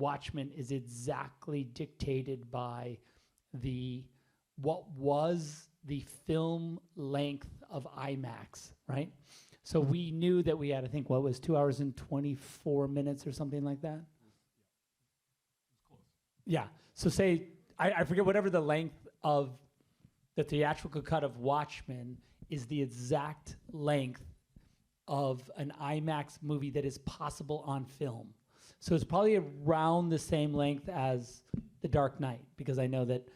Watchmen is exactly dictated by what was the film length of IMAX, right? So we knew that we had, I think, what was 2 hours and 24 minutes or something like that? Yeah. So say, I forget whatever the length of the theatrical cut of Watchmen is the exact length of an IMAX movie that is possible on film. So it's probably around the same length as The Dark Knight, because I know that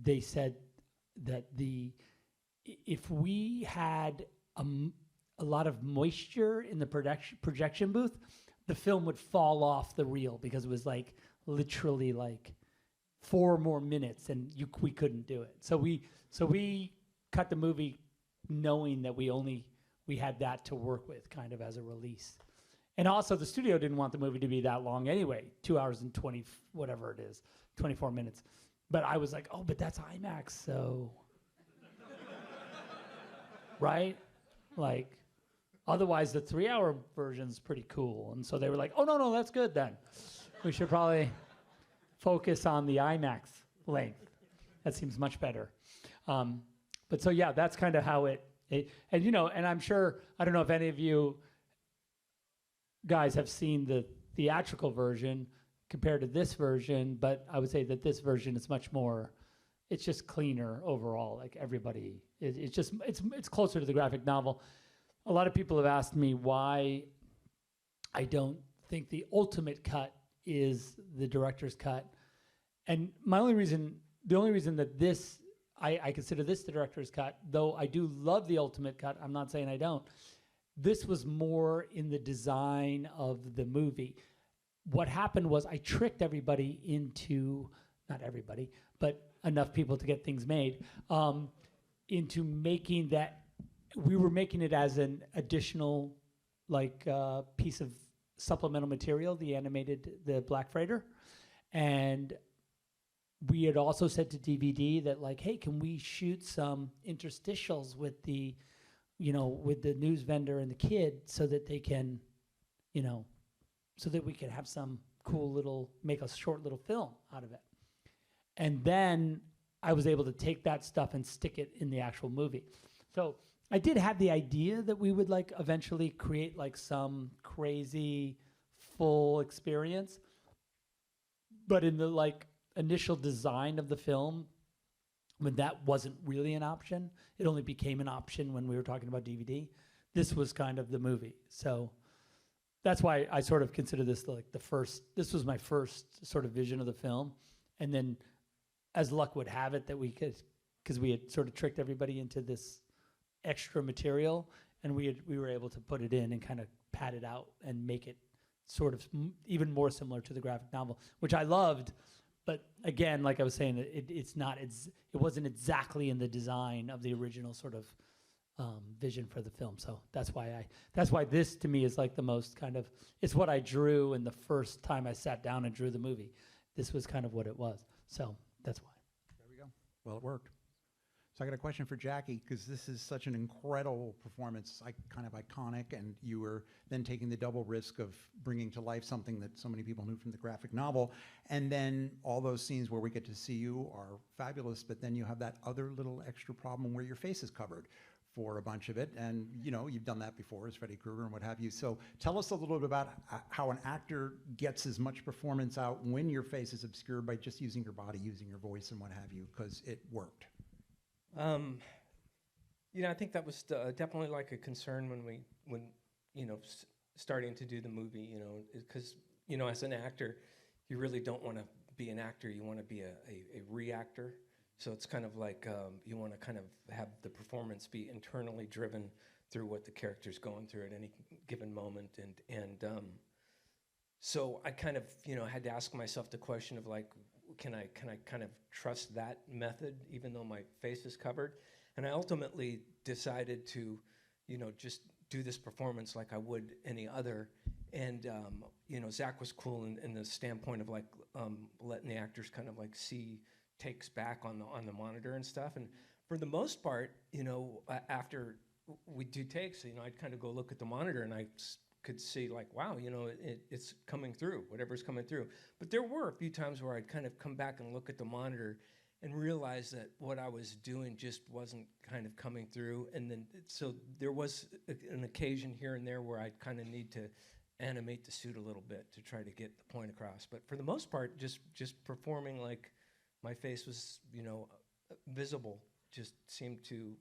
they said that if we had a lot of moisture in the projection booth, the film would fall off the reel because it was like literally like 4 more minutes and we couldn't do it. So we cut the movie knowing that we had that to work with kind of as a release. And also the studio didn't want the movie to be that long anyway, 2 hours and 20, whatever it is, 24 minutes. But I was like, oh, but that's IMAX, so. Right? Like, otherwise the 3-hour version's pretty cool. And so they were like, oh, no, that's good then. We should probably focus on the IMAX length. That seems much better. But so, yeah, that's kind of how it, and you know, and I'm sure, I don't know if any of you guys have seen the theatrical version compared to this version, but I would say that this version is much more, it's just cleaner overall. Like everybody, it's closer to the graphic novel. A lot of people have asked me why I don't think the ultimate cut is the director's cut. And the only reason that I consider this the director's cut, though I do love the ultimate cut, I'm not saying I don't. This was more in the design of the movie. What happened was I tricked everybody into, not everybody, but enough people to get things made, into making that, we were making it as an additional piece of supplemental material, the Black Freighter. And we had also said to DVD that like, hey, can we shoot some interstitials with the news vendor and the kid so that they can, so that we can have some cool make a short little film out of it. And then I was able to take that stuff and stick it in the actual movie. So I did have the idea that we would like eventually create like some crazy full experience. But in the like initial design of the film, when that wasn't really an option, it only became an option when we were talking about DVD. This was kind of the movie. So that's why I sort of consider this like this was my first sort of vision of the film. And then as luck would have it that we could, because we had sort of tricked everybody into this extra material, and we were able to put it in and kind of pad it out and make it sort of even more similar to the graphic novel, which I loved. But again, like I was saying, it wasn't exactly in the design of the original sort of vision for the film. So that's why this to me is like the most kind of, it's what I drew in the first time I sat down and drew the movie. This was kind of what it was. So that's why. There we go. Well, it worked. So I got a question for Jackie, because this is such an incredible performance, kind of iconic, and you were then taking the double risk of bringing to life something that so many people knew from the graphic novel. And then all those scenes where we get to see you are fabulous, but then you have that other little extra problem where your face is covered for a bunch of it. And you've done that before as Freddy Krueger and what have you. So tell us a little bit about how an actor gets as much performance out when your face is obscured by just using your body, using your voice and what have you, because it worked. I think that was definitely like a concern when starting to do the movie, because, as an actor, you really don't want to be an actor. You want to be a reactor. So it's kind of like you want to kind of have the performance be internally driven through what the character's going through at any given moment. And so I kind of, had to ask myself the question of like, can I kind of trust that method even though my face is covered? And I ultimately decided to, just do this performance like I would any other. And, Zach was cool in the standpoint of like letting the actors kind of like see takes back on the monitor and stuff. And for the most part, after we do takes, I'd kind of go look at the monitor and I could see like, wow, it's coming through, whatever's coming through. But there were a few times where I'd kind of come back and look at the monitor and realize that what I was doing just wasn't kind of coming through. And then, so there was an occasion here and there where I'd kind of need to animate the suit a little bit to try to get the point across. But for the most part, just performing like my face was, visible just seemed to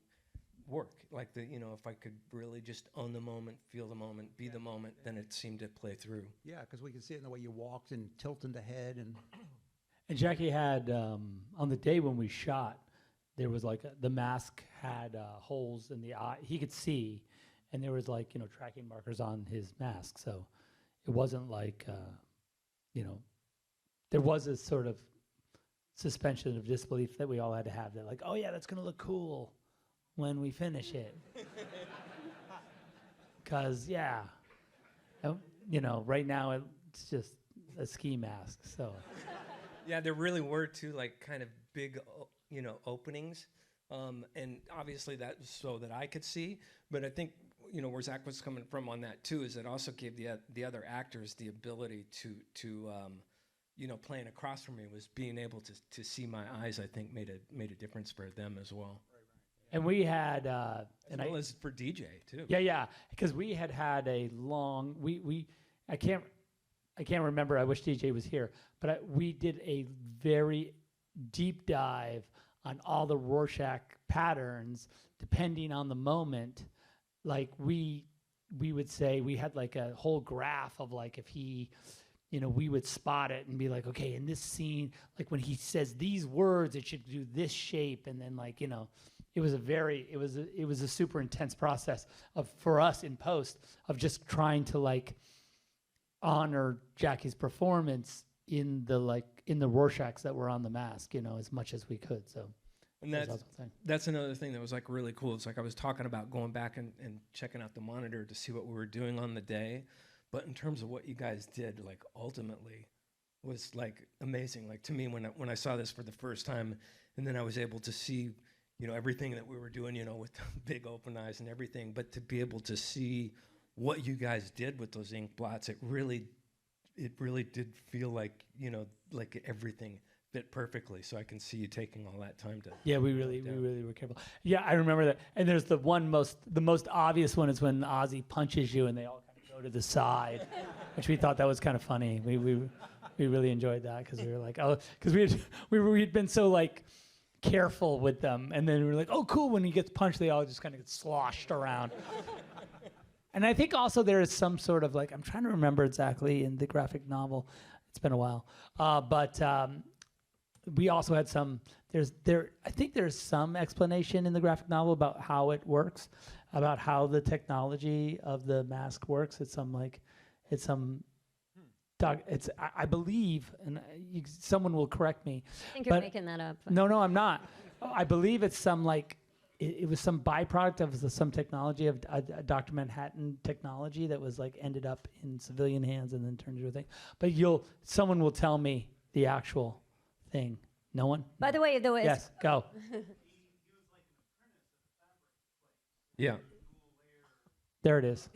work. Like if I could really just own the moment, feel the moment, be the moment, then it seemed to play through. Yeah, because we could see it in the way you walked and tilting the head and. And Jackie had, on the day when we shot, there was like, the mask had holes in the eye. He could see, and there was like, tracking markers on his mask. So it wasn't like, there was a sort of suspension of disbelief that we all had to have. That like, oh yeah, that's going to look cool when we finish it. Because, yeah, right now it's just a ski mask, so. Yeah, there really were two like kind of big, openings, and obviously that was so that I could see. But I think where Zach was coming from on that too is it also gave the other actors the ability to playing across from me was being able to see my eyes. I think made a difference for them as well. And we had, as well as for DJ too. Yeah, because we had a long I can't remember. I wish DJ was here, but we did a very deep dive on all the Rorschach patterns, depending on the moment. Like we would say we had like a whole graph of like if he, we would spot it and be like, okay, in this scene, like when he says these words, it should do this shape, and then like it was a super intense process for us in post of just trying to like honor Jackie's performance in the Rorschachs that were on the mask, as much as we could. So, and that's another thing that was like really cool. It's like I was talking about going back and checking out the monitor to see what we were doing on the day, but in terms of what you guys did, like ultimately, was like amazing. Like to me, when I saw this for the first time, and then I was able to see, everything that we were doing, with the big open eyes and everything, but to be able to see what you guys did with those ink blots, it really did feel like, like everything fit perfectly. So I can see you taking all that time to. Yeah, we really were careful. Yeah, I remember that. And there's the most obvious one is when Ozzy punches you and they all kind of go to the side, which we thought that was kind of funny. We really enjoyed that because we were like, oh, because we'd been so like careful with them, and then we were like, oh, cool. When he gets punched, they all just kind of get sloshed around. And I think also there is some sort of like, I'm trying to remember exactly in the graphic novel. It's been a while. But we also had I think there's some explanation in the graphic novel about how it works, about how the technology of the mask works. I believe, and someone will correct me. I think you're making that up. No, I'm not. I believe it's some like, it was some byproduct of some technology of Dr. Manhattan technology that was like ended up in civilian hands and then turned into a thing. But someone will tell me the actual thing. No one? By the way, though, yes, go. Yeah. There it is.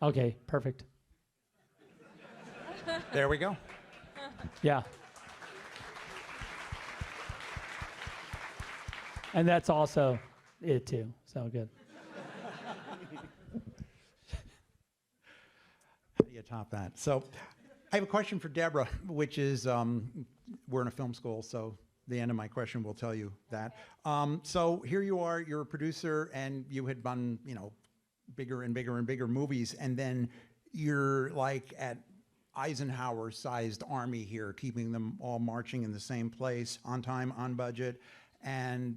Okay, perfect. There we go. Yeah. And that's also it too. So good. How do you top that? So I have a question for Deborah, which is, we're in a film school, so the end of my question will tell you that. So here you are, you're a producer, and you had done, bigger and bigger and bigger movies, and then you're like at Eisenhower-sized army here, keeping them all marching in the same place, on time, on budget, and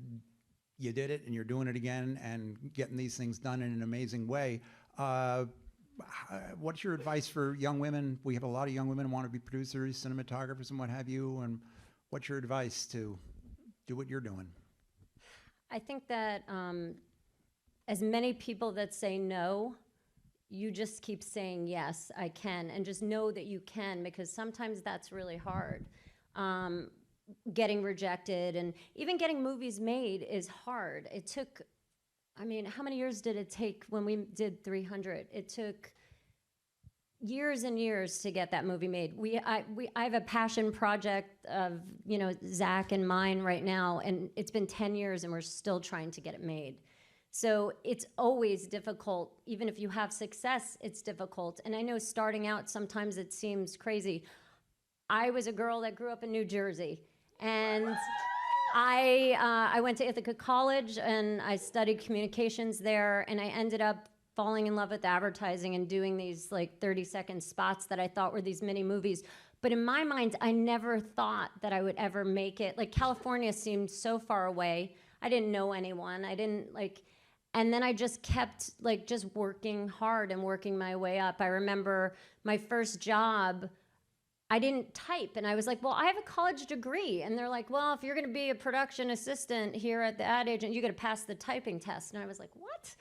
you did it, and you're doing it again, and getting these things done in an amazing way. What's your advice for young women? We have a lot of young women who want to be producers, cinematographers, and what have you, and what's your advice to do what you're doing? I think that as many people that say no, you just keep saying, yes, I can, and just know that you can, because sometimes that's really hard. Getting rejected and even getting movies made is hard. It took I mean, how many years did it take when we did 300? It took years and years to get that movie made. I have a passion project of, Zach and mine right now, and it's been 10 years and we're still trying to get it made. So it's always difficult. Even if you have success, it's difficult. And I know starting out, sometimes it seems crazy. I was a girl that grew up in New Jersey, and I went to Ithaca College and I studied communications there, and I ended up falling in love with advertising and doing these like 30-second spots that I thought were these mini movies. But in my mind, I never thought that I would ever make it. Like, California seemed so far away. I didn't know anyone. And then I just kept just working hard and working my way up. I remember my first job, I didn't type, and I was like, well, I have a college degree. And they're like, well, if you're gonna be a production assistant here at the ad agent, you gotta pass the typing test. And I was like, what?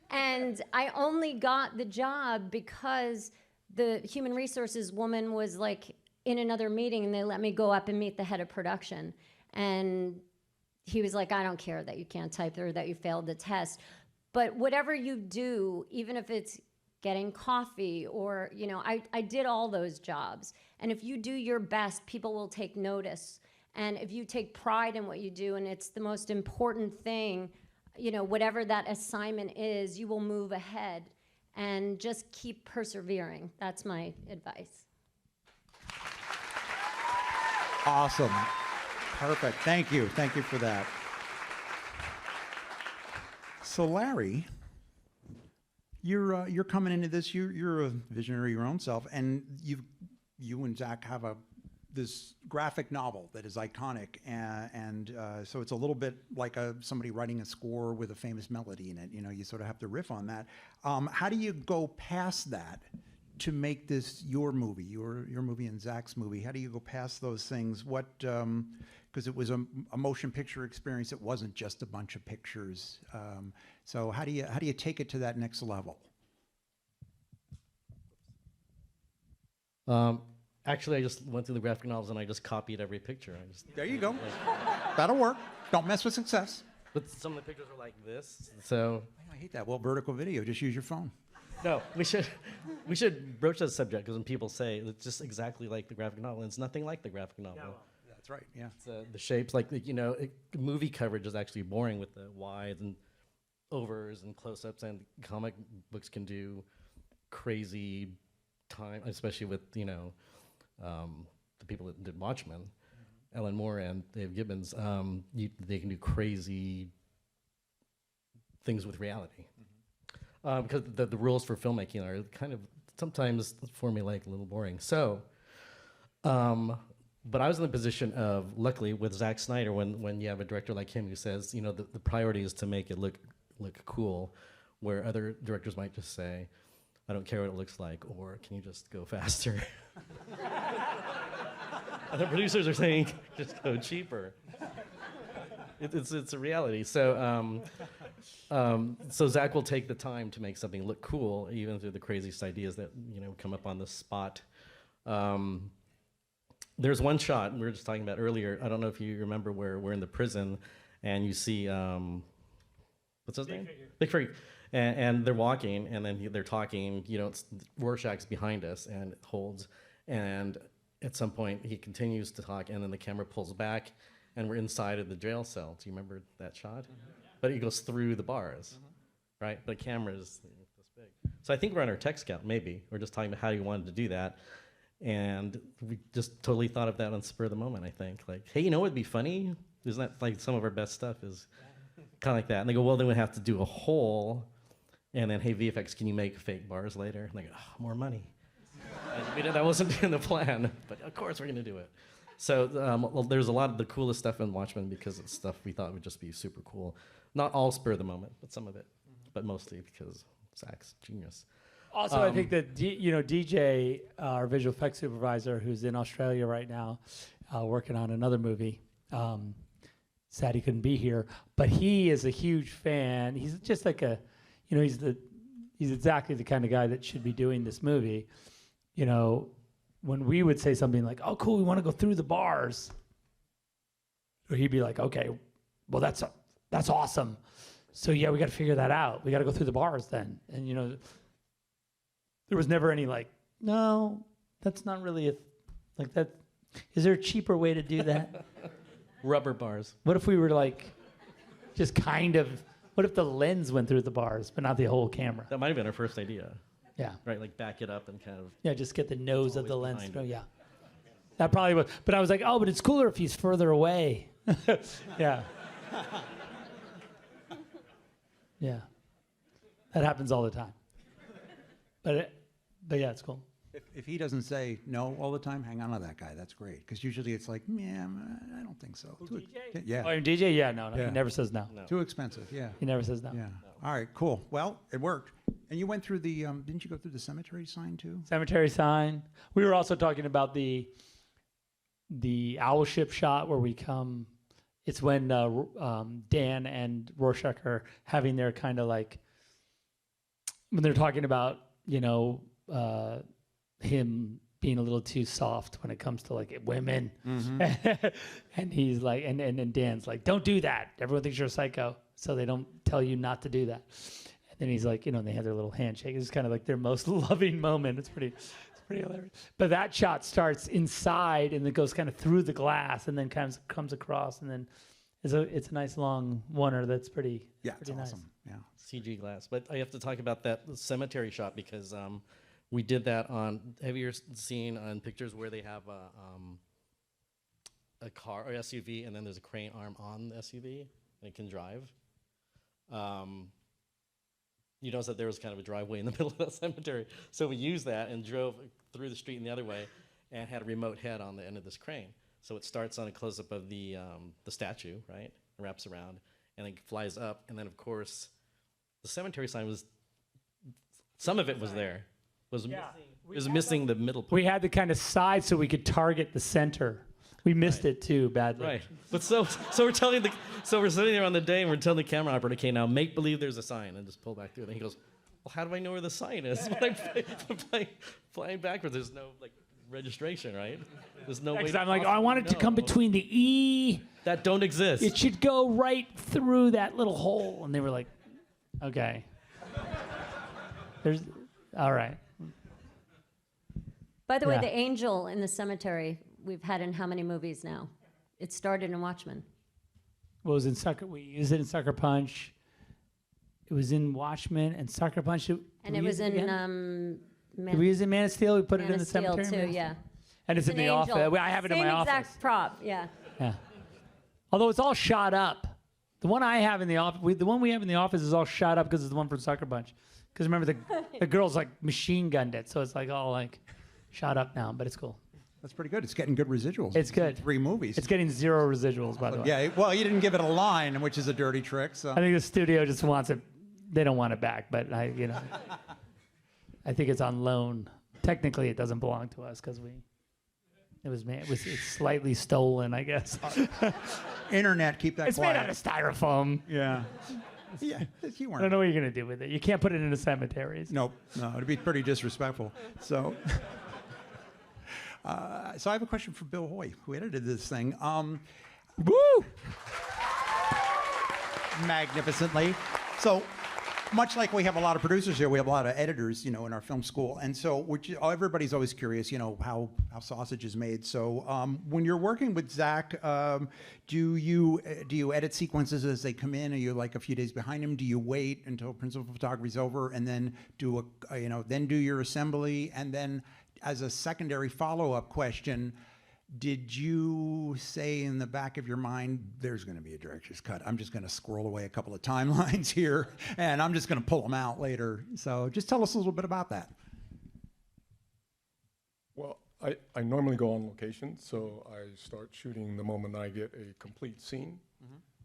And I only got the job because the human resources woman was in another meeting, and they let me go up and meet the head of production. And he was like, I don't care that you can't type or that you failed the test. But whatever you do, even if it's getting coffee or, I did all those jobs. And if you do your best, people will take notice. And if you take pride in what you do, and it's the most important thing, whatever that assignment is, you will move ahead and just keep persevering. That's my advice. Awesome. Perfect. Thank you. Thank you for that. So Larry, you're coming into this. You're a visionary your own self, and you and Zach have this graphic novel that is iconic, and so it's a little bit like somebody writing a score with a famous melody in it. You sort of have to riff on that. How do you go past that to make this your movie, your movie and Zach's movie? How do you go past those things? What? Because it was a motion picture experience. It wasn't just a bunch of pictures. So how do you take it to that next level? Actually, I just went through the graphic novels and I just copied every picture. There you go. That'll work. Don't mess with success. But some of the pictures were like this, so. I hate that. Well, vertical video. Just use your phone. No, we should broach that subject, because when people say it's just exactly like the graphic novel, it's nothing like the graphic novel. Yeah, that's right. Yeah. It's, the shapes, movie coverage is actually boring with the wides and overs and close-ups, and comic books can do crazy time, especially with the people that did Watchmen, Ellen Moore and Dave Gibbons. They can do crazy things with reality. Because the rules for filmmaking are kind of sometimes formulaic, a little boring. So, but I was in the position of, luckily, with Zack Snyder, when you have a director like him who says, the priority is to make it look cool, where other directors might just say, I don't care what it looks like, or can you just go faster? And the producers are saying, just go cheaper. It's a reality. So so Zach will take the time to make something look cool, even through the craziest ideas that come up on the spot. There's one shot we were just talking about earlier. I don't know if you remember, where we're in the prison and you see what's his name? Big Figure. And they're walking, and then they're talking. It's Rorschach's behind us, and it holds. And at some point, he continues to talk, and then the camera pulls back, and we're inside of the jail cell. Do you remember that shot? Mm-hmm. But it goes through the bars, right? But the camera is this big. So I think we're on our tech scout, maybe. We're just talking about how you wanted to do that. And we just totally thought of that on spur of the moment, I think. Like, hey, what would be funny? Isn't that like some of our best stuff is kind of like that? And they go, well, then we have to do a hole. And then, hey, VFX, can you make fake bars later? And they go, more money. That wasn't in the plan, but of course we're going to do it. So there's a lot of the coolest stuff in Watchmen because it's stuff we thought would just be super cool. Not all spur of the moment, but some of it. But mostly because Zach's genius. Also, I think that DJ, our visual effects supervisor, who's in Australia right now, working on another movie, sad he couldn't be here, but he is a huge fan. He's just like he's exactly the kind of guy that should be doing this movie. When we would say something like, "Oh, cool, we want to go through the bars," or he'd be like, "Okay, well that's awesome," So yeah, we got to figure that out. We got to go through the bars then. And you know, there was never any like, no, that's not really like that. Is there a cheaper way to do that? Rubber bars. What if we were like, just kind of, what if the lens went through the bars, but not the whole camera? That might have been our first idea, Yeah. right? Like back it up and kind of. Yeah, just get the nose of the always lens behind through. it. Yeah. That probably was, but I was like, oh, but it's cooler if he's further away. Yeah. Yeah. That happens all the time. But yeah, it's cool. If he doesn't say no all the time, hang on to that guy. That's great. Because usually it's like, yeah, I don't think so. DJ? Yeah. Oh, your DJ? Yeah, no, Yeah. he never says no. No. Too expensive. Yeah. He never says no. Yeah. All right. Cool. Well, it worked. And you went through the. Didn't you go through the cemetery sign too? Cemetery sign. We were also talking about the owl ship shot where we come. It's when Dan and Rorschach are having their kind of like when they're talking about him being a little too soft when it comes to like women, and he's like, and Dan's like, don't do that. Everyone thinks you're a psycho, so they don't tell you not to do that. And then he's like, they have their little handshake. It's kind of like their most loving moment. It's pretty hilarious. But that shot starts inside and it goes kind of through the glass and then comes across and then it's a nice long oneer that's pretty. Yeah, pretty it's nice. awesome. Yeah. CG glass. But I have to talk about that cemetery shot because we did that on. Have you ever seen on pictures where they have a car or SUV and then there's a crane arm on the SUV and it can drive? You notice that there was kind of a driveway in the middle of that cemetery. So we used that and drove through the street and the other way and had a remote head on the end of this crane. So it starts on a close-up of the statue, right? It wraps around and then flies up. And then, of course, the cemetery sign was, some of it was there. It was missing the middle part. We had the kind of side so we could target the center. We missed it too badly. Right. But so we're telling we're sitting there on the day and we're telling the camera operator, okay, now make believe there's a sign and just pull back through it. And he goes, well, how do I know where the sign is? When I'm flying backwards, there's no like registration, right? There's no way. Because I'm like, I want it to come between the E. That don't exist. It should go right through that little hole. And they were like, okay. All right. By the way, Yeah. the angel in the cemetery we've had in how many movies now? It started in Watchmen. What was in Sucker? We used it in Sucker Punch. It was in Watchmen and Sucker Punch. And it was in Did we use it in Man of Steel? We put it Man in the of Steel cemetery. too, yeah. And it's in an the angel. office. I have it in my office. Same exact prop, yeah. Yeah. Although it's all shot up. The one I have in the office, the one we have in the office is all shot up because it's the one from Sucker Punch. Because remember the girls like machine gunned it, so it's like all like shot up now, but it's cool. That's pretty good. It's getting good residuals. It's good. 3 movies. It's getting 0 residuals, by the way. Yeah. Well, you didn't give it a line, which is a dirty trick. So. I think the studio just wants it. They don't want it back, but I think it's on loan. Technically, it doesn't belong to us because it's slightly stolen, I guess. Internet, keep that It's quiet. made out of styrofoam. Yeah. Yeah. You I weren't. don't know what you're gonna do with it. You can't put it into cemeteries. Nope. No, it'd be pretty disrespectful. So. So I have a question for Bill Hoy, who edited this thing. Woo! Magnificently. So, much like we have a lot of producers here, we have a lot of editors, in our film school. And so everybody's always curious, how sausage is made. So when you're working with Zach, do you edit sequences as they come in? Are you like a few days behind him? Do you wait until principal photography's over and then do then do your assembly? And then as a secondary follow-up question, did you say in the back of your mind, there's going to be a director's cut? I'm just going to squirrel away a couple of timelines here, and I'm just going to pull them out later. So just tell us a little bit about that. Well, I normally go on location, so I start shooting the moment I get a complete scene.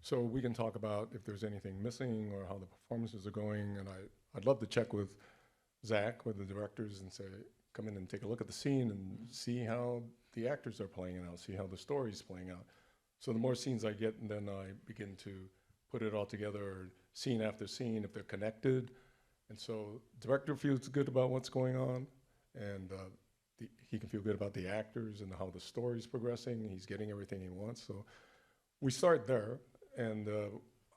So we can talk about if there's anything missing or how the performances are going, and I'd love to check with Zach, with the directors, and say, come in and take a look at the scene and see how the actors are playing it out, see how the story's playing out. So the more scenes I get, and then I begin to put it all together, scene after scene, if they're connected. And so the director feels good about what's going on, and he can feel good about the actors and how the story's progressing. He's getting everything he wants. So we start there, and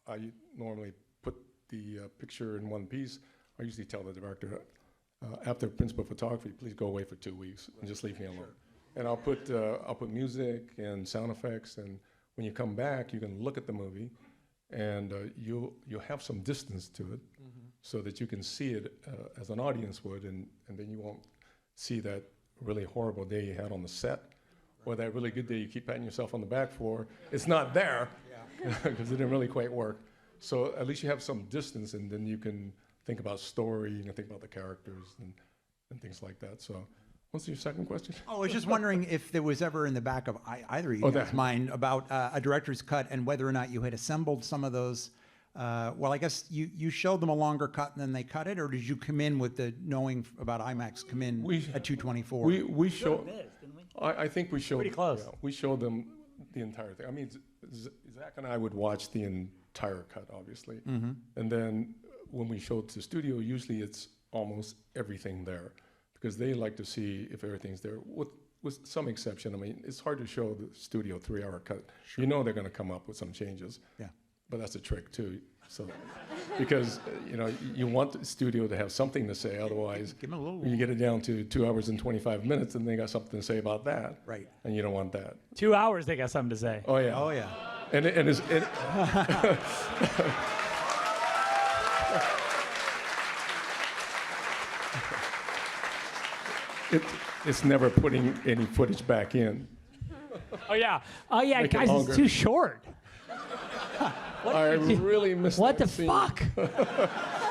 I normally put the picture in one piece, I usually tell the director, after principal photography, please go away for 2 weeks and just leave me alone. And I'll put music and sound effects, and when you come back, you can look at the movie, and you'll have some distance to it, so that you can see it as an audience would, and then you won't see that really horrible day you had on the set, or that really good day you keep patting yourself on the back for. It's not there, because it didn't really quite work. So at least you have some distance, and then you can think about story, you can think about the characters, and things like that. So what's your second question? Oh, I was just wondering if there was ever in the back of either of you guys' mind about a director's cut and whether or not you had assembled some of those. Well, I guess you showed them a longer cut and then they cut it, or did you come in with the knowing about IMAX, come in at 224? We showed. I think we showed. Pretty close. Yeah, we showed them the entire thing. I mean, Zach and I would watch the entire cut, obviously, and then when we show it to the studio, usually it's almost everything there, because they like to see if everything's there, with some exception. I mean, it's hard to show the studio 3-hour cut. Sure. You know they're going to come up with some changes. Yeah. But that's a trick too. So, because you want the studio to have something to say. Otherwise, you get it down to 2 hours and 25 minutes, and they got something to say about that. Right. And you don't want that. 2 hours, they got something to say. Oh yeah. Oh yeah. And it's. It's never putting any footage back in. Oh yeah, Make it guys, longer. it's too short. I really missed What the that scene. fuck?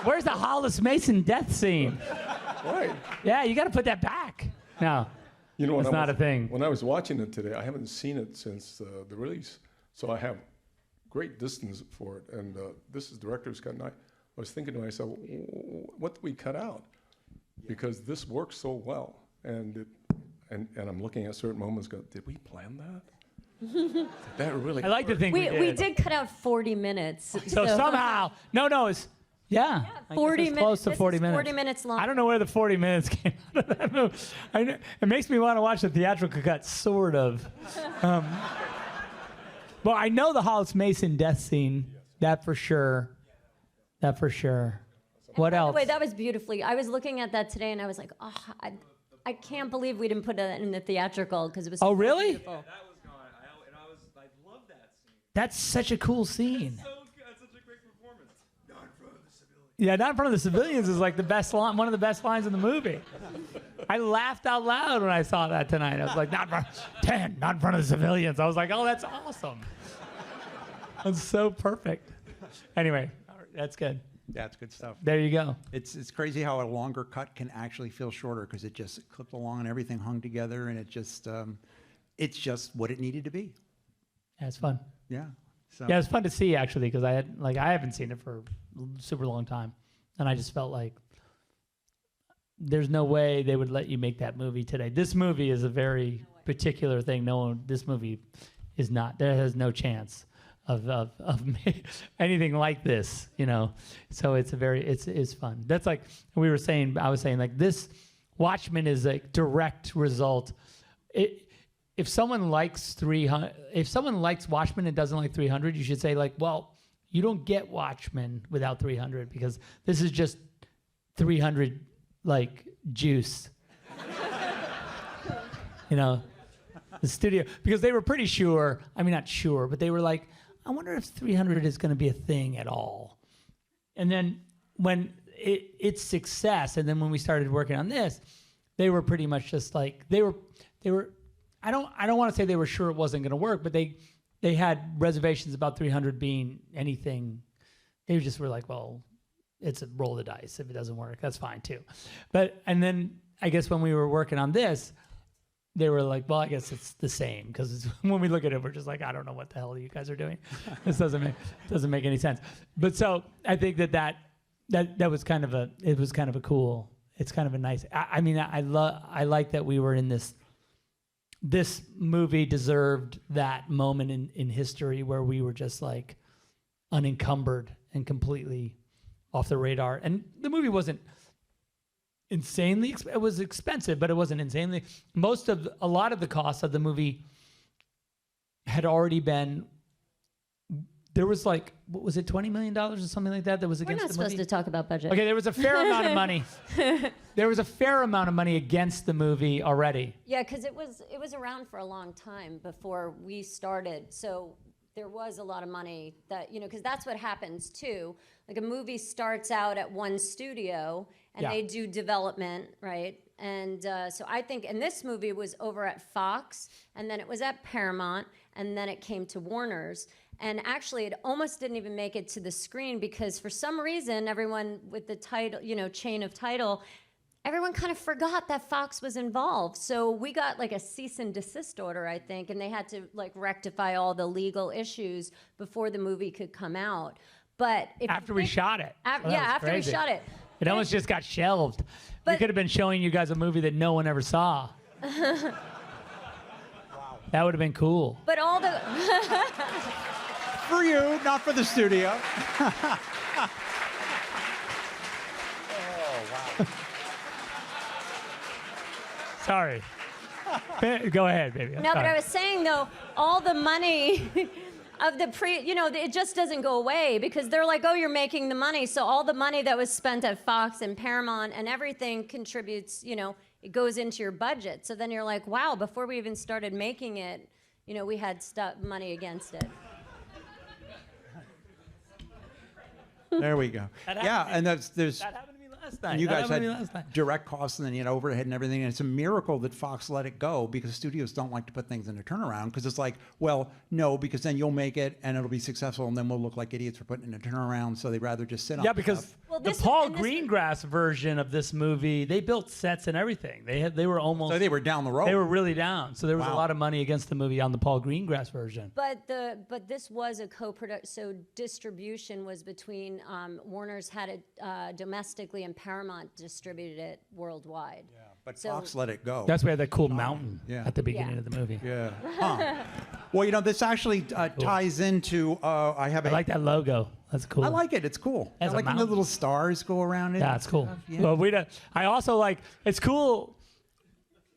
Where's the Hollis Mason death scene? Right. Yeah, you got to put that back. No, You know, it's not a thing. When I was watching it today, I haven't seen it since the release, so I have great distance for it. And this is director's cut, and I was thinking to myself, what did we cut out? Because this works so well, and I'm looking at certain moments. Go, did we plan that? Did that really? I like to think We did cut out 40 minutes. So somehow, it's 40 minutes. close to 40 minutes. 40 minutes long. I don't know where the 40 minutes came out of that movie. It makes me want to watch the theatrical cut, sort of. Well, I know the Hollis Mason death scene. That for sure. That for sure. What else? By the way, that was beautifully. I was looking at that today, and I was like, oh, I can't believe we didn't put it in the theatrical because it was. Oh, so really? beautiful. That was gone. I love that scene. That's such a cool scene. So good. That's such a great performance. Not in front of the civilians. Yeah, not in front of the civilians is like the best line, one of the best lines in the movie. I laughed out loud when I saw that tonight. I was like, not in front of the civilians. I was like, oh, that's awesome. That's so perfect. Anyway, that's good. That's good stuff. There you go. It's crazy how a longer cut can actually feel shorter because it just clipped along and everything hung together, and it's just what it needed to be. Yeah, it's fun. Yeah. So Yeah, it's fun to see actually because I haven't seen it for a super long time, and I just felt like there's no way they would let you make that movie today. This movie is a very particular thing. This movie is not. There has no chance of anything like this, So it's fun. That's like I was saying like this Watchmen is a direct result. If someone likes 300, if someone likes Watchmen and doesn't like 300, you should say like, well, you don't get Watchmen without 300 because this is just 300 like juice. The studio, because they were pretty sure, not sure, but they were like, I wonder if 300 is going to be a thing at all. And then when its success, and then when we started working on this, they were pretty much just like, they were. I don't want to say they were sure it wasn't going to work, but they had reservations about 300 being anything. They just were like, well, it's a roll the dice. If it doesn't work, that's fine too. And then I guess when we were working on this, they were like, well, I guess it's the same because when we look at it, we're just like, I don't know what the hell you guys are doing. This doesn't make any sense. But so I think that was kind of a cool. It's kind of a nice. I like that we were in this. This movie deserved that moment in history where we were just like unencumbered and completely off the radar. And the movie wasn't insanely, it was expensive, but it wasn't insanely. A lot of the costs of the movie had already been there was like, what was it, $20 million or something like that was We're against not the supposed movie? to talk about budget. Okay, there was a fair amount of money. There was a fair amount of money against the movie already. Yeah, because it was around for a long time before we started. So there was a lot of money that, because that's what happens too. Like a movie starts out at one studio and Yeah. they do development, right? And so I think, and this movie was over at Fox, and then it was at Paramount, and then it came to Warner's. And actually, it almost didn't even make it to the screen because for some reason, everyone with the title, chain of title, everyone kind of forgot that Fox was involved. So we got like a cease and desist order, I think, and they had to like rectify all the legal issues before the movie could come out. But if After we shot it. So that was after crazy. we shot it. It almost just got shelved. We But- could have been showing you guys a movie that no one ever saw. That would have been cool. But all the For you, not for the studio. Sorry. Go ahead, baby. no, but Sorry. I was saying though, all the money of the it just doesn't go away because they're like, oh, you're making the money. So all the money that was spent at Fox and Paramount and everything contributes, it goes into your budget. So then you're like, wow, before we even started making it, we had money against it. There we go. That Yeah, happened and there's That happened to me last night. and you That guys happened to me had last night. direct costs and then you had overhead and everything, and it's a miracle that Fox let it go because studios don't like to put things in a turnaround because it's like, well, no, because then you'll make it and it'll be successful and then we'll look like idiots for putting it in a turnaround, so they'd rather just sit on Yeah, stuff. because Well, the this- Paul and this- Greengrass version of this movie, they built sets and everything. They were almost So they were down the road. they were really down. So there was a Wow. lot of money against the movie on the Paul Greengrass version. But this was a co-production, so distribution was between Warner's had it domestically and Paramount distributed it worldwide. Yeah, but So- Fox let it go. That's why that cool mountain Yeah. at the beginning Yeah. of the movie. Yeah. Huh. Well, this actually ties into. I have. I like that logo. That's cool. I like it. It's cool. I As a like when the mountain. little stars go around it. Yeah, it's cool. Yeah. Well, I also like it's cool.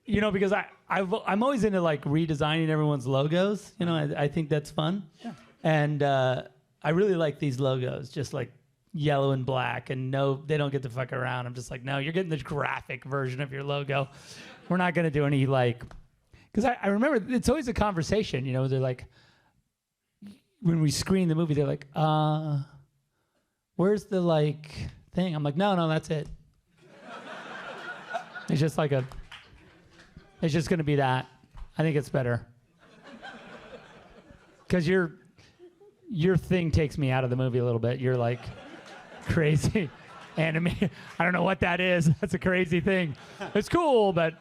Because I'm always into like redesigning everyone's logos. I think that's fun. Yeah. And I really like these logos, just like yellow and black, and no, they don't get to fuck around. I'm just like, no, you're getting the graphic version of your logo. We're not gonna do any because I remember it's always a conversation. They're like, when we screen the movie, they're like, where's the thing? I'm like, no, that's it. It's just it's just gonna be that. I think it's better. Because your thing takes me out of the movie a little bit. You're like crazy anime. I don't know what that is. That's a crazy thing. It's cool, but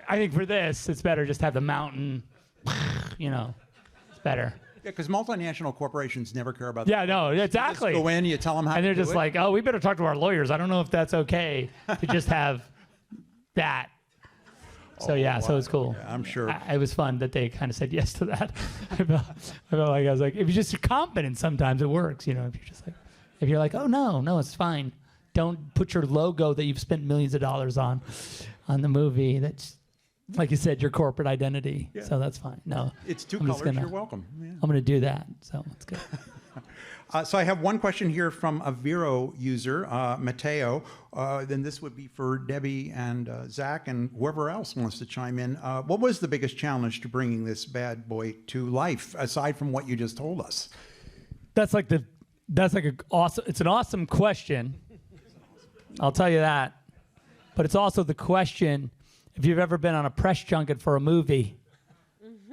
I think for this, it's better just have the mountain. It's better. Yeah, because multinational corporations never care about. Yeah, no, exactly. Just go in, you tell them how. And to they're do just it. like, oh, we better talk to our lawyers. I don't know if that's okay to just have that. So yeah, so it's cool. Yeah, I'm sure. It was fun that they kind of said yes to that. I felt like I was like, if you're just confident, sometimes it works. If you're just if you're like, oh no, it's fine. Don't put your logo that you've spent millions of dollars on the movie. That's like you said, your corporate identity. Yeah. So that's fine. No, It's two I'm just colors. gonna- You're welcome. Yeah. I'm gonna do that. So it's good. So I have one question here from a Vero user, Mateo. Then this would be for Debbie and Zach and whoever else wants to chime in. What was the biggest challenge to bringing this bad boy to life, aside from what you just told us? That's like an awesome. It's an awesome question. I'll tell you that. But it's also the question. If you've ever been on a press junket for a movie,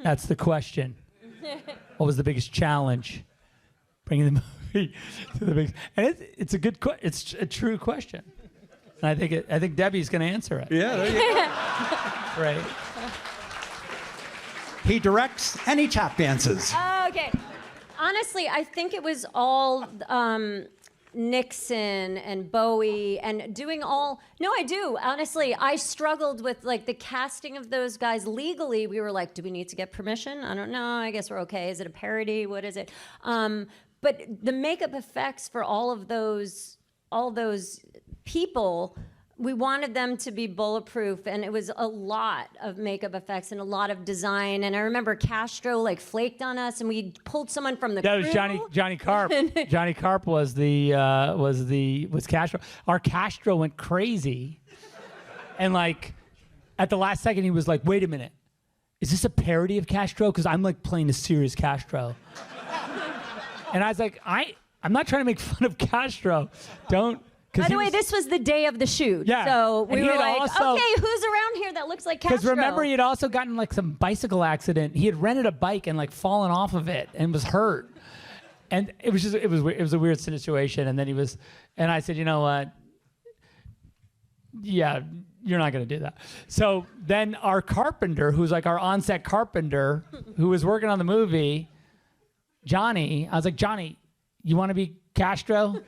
that's the question. What was the biggest challenge? Bringing the movie to the big. And it's a good. It's a true question. And I think Debbie's going to answer it. Yeah, there you go. Right. He directs and he tap dances. Okay. Honestly, I think it was all Nixon and Bowie and doing all. No, I do. Honestly, I struggled with the casting of those guys legally. We were like, do we need to get permission? I don't know. I guess we're okay. Is it a parody? What is it? But the makeup effects for all those people we wanted them to be bulletproof, and it was a lot of makeup effects and a lot of design. And I remember Castro like flaked on us, and we pulled someone from the That crew. was Johnny Carp. Johnny Carp was Castro. Our Castro went crazy, and like at the last second he was like, "Wait a minute, is this a parody of Castro? Because I'm like playing a serious Castro." And I was like, I'm not trying to make fun of Castro. Don't. By the way, this was the day of the shoot. Yeah. So And we he were had like, also- okay, who's around here that looks like Castro? Because remember, he had also gotten like some bicycle accident. He had rented a bike and like fallen off of it and was hurt. And it was a weird situation. And then and I said, you know what? Yeah, you're not going to do that. So then our carpenter, who's like our on-set carpenter, who was working on the movie, Johnny, I was like, Johnny, you want to be Castro?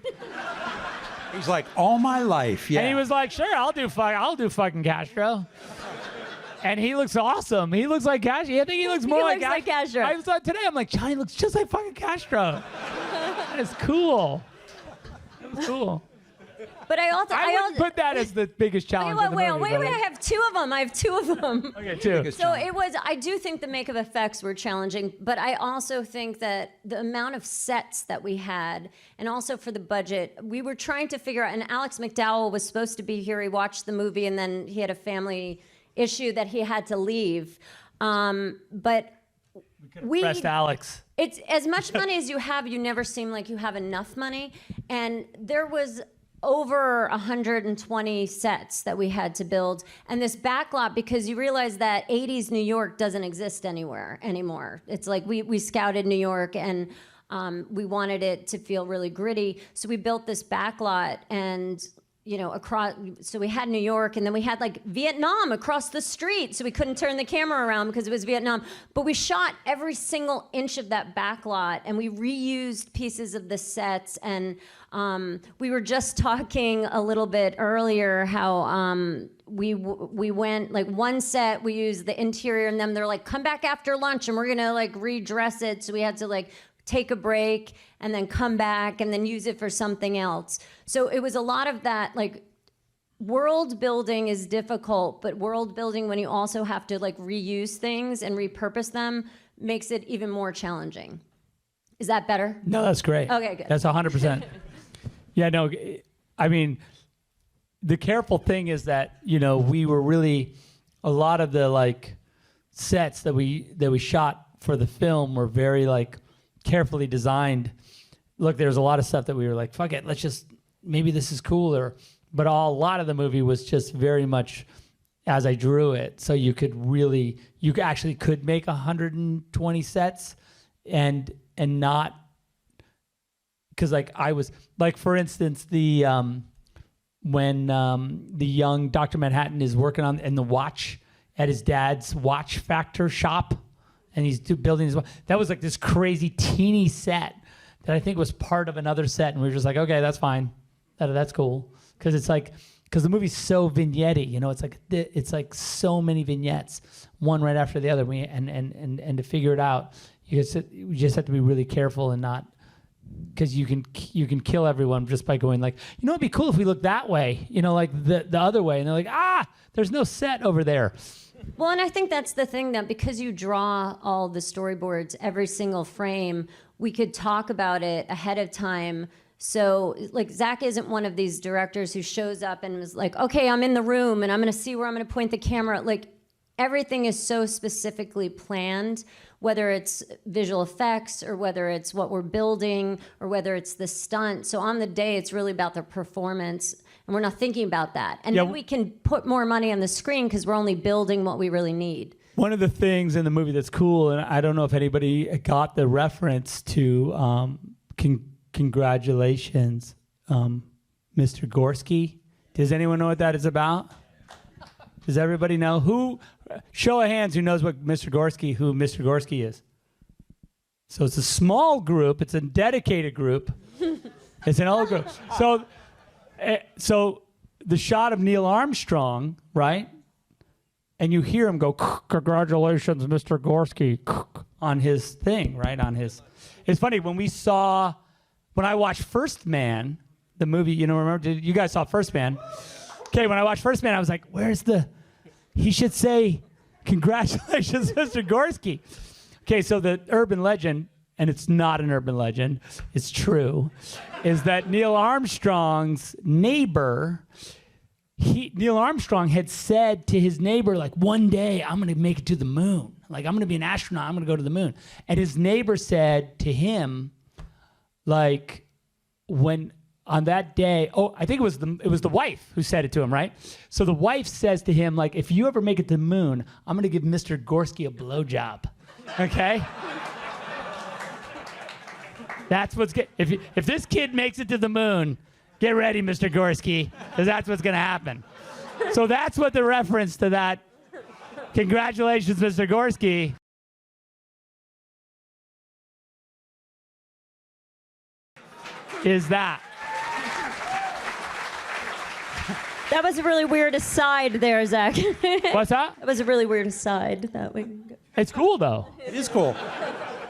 He's like, all my life, yeah. And he was like, sure, I'll do fucking Castro. And he looks awesome. He looks like Castro. I think he looks more looks like Castro. I was today, I'm like, Johnny looks just like fucking Castro. That's cool. That was cool. But I wouldn't put that as the biggest challenge. in the movie, wait, but I have two of them. Okay, two. So I do think the makeup effects were challenging, but I also think that the amount of sets that we had, and also for the budget, we were trying to figure out, and Alex McDowell was supposed to be here. He watched the movie, and then he had a family issue that he had to leave. But Rest Alex. It's as much money as you have, you never seem like you have enough money. And there was over 120 sets that we had to build, and this backlot, because you realize that 80s New York doesn't exist anywhere anymore. It's like we scouted New York, and we wanted it to feel really gritty, so we built this backlot, and across, so we had New York, and then we had like Vietnam across the street, so we couldn't turn the camera around because it was Vietnam. But we shot every single inch of that backlot, and we reused pieces of the sets. And we were just talking a little bit earlier how we went, like, one set we used the interior, and then they're like, come back after lunch and we're gonna like redress it. So we had to like take a break and then come back and then use it for something else. So it was a lot of that, like, world building is difficult, but world building when you also have to like reuse things and repurpose them makes it even more challenging. Is that better? No, that's great. Okay, good. That's 100%. Yeah, no, I mean, the careful thing is that, we were really, a lot of the like sets that we shot for the film were very like carefully designed. Look, there's a lot of stuff that we were like, fuck it, maybe this is cooler. But a lot of the movie was just very much as I drew it. So you actually could make 120 sets and not, because like I was, like, for instance, when the young Dr. Manhattan is working in the watch at his dad's watch factor shop, and he's building his watch, that was like this crazy teeny set that I think was part of another set, and we were just like, okay, that's fine, that's cool, because the movie's so vignette-y, it's like so many vignettes, one right after the other, and to figure it out, you just have to be really careful and not, because you can kill everyone just by going like, it'd be cool if we looked that way, like the other way, and they're like, there's no set over there. Well, and I think that's the thing, that because you draw all the storyboards, every single frame, we could talk about it ahead of time. So, like, Zach isn't one of these directors who shows up and is like, okay, I'm in the room and I'm going to see where I'm going to point the camera. Like, everything is so specifically planned, whether it's visual effects or whether it's what we're building or whether it's the stunt. So on the day, it's really about the performance, and we're not thinking about that. And then we can put more money on the screen because we're only building what we really need. One of the things in the movie that's cool, and I don't know if anybody got the reference to congratulations, Mr. Gorski. Does anyone know what that is about? Does everybody know? Show of hands who knows who Mr. Gorski is. So it's a small group. It's a dedicated group. It's an old group. So the shot of Neil Armstrong, right? And you hear him go, congratulations, Mr. Gorski, on his thing, right? It's funny, when I watched First Man, the movie, remember, you guys saw First Man. Okay, when I watched First Man, I was like, he should say, congratulations, Mr. Gorski. Okay, so the urban legend, and it's not an urban legend, it's true, is that Neil Armstrong's neighbor, Neil Armstrong had said to his neighbor, like, one day I'm going to make it to the moon. Like, I'm going to be an astronaut. I'm going to go to the moon. And his neighbor said to him, like, when on that day, I think it was the wife who said it to him, right? So the wife says to him, like, if you ever make it to the moon, I'm going to give Mr. Gorski a blowjob. Okay? That's what's good. If this kid makes it to the moon, get ready, Mr. Gorski, because that's what's going to happen. So that's what the reference to that, congratulations, Mr. Gorski, is that. That was a really weird aside there, Zach. What's that? That was a really weird aside. It's cool, though. It is cool.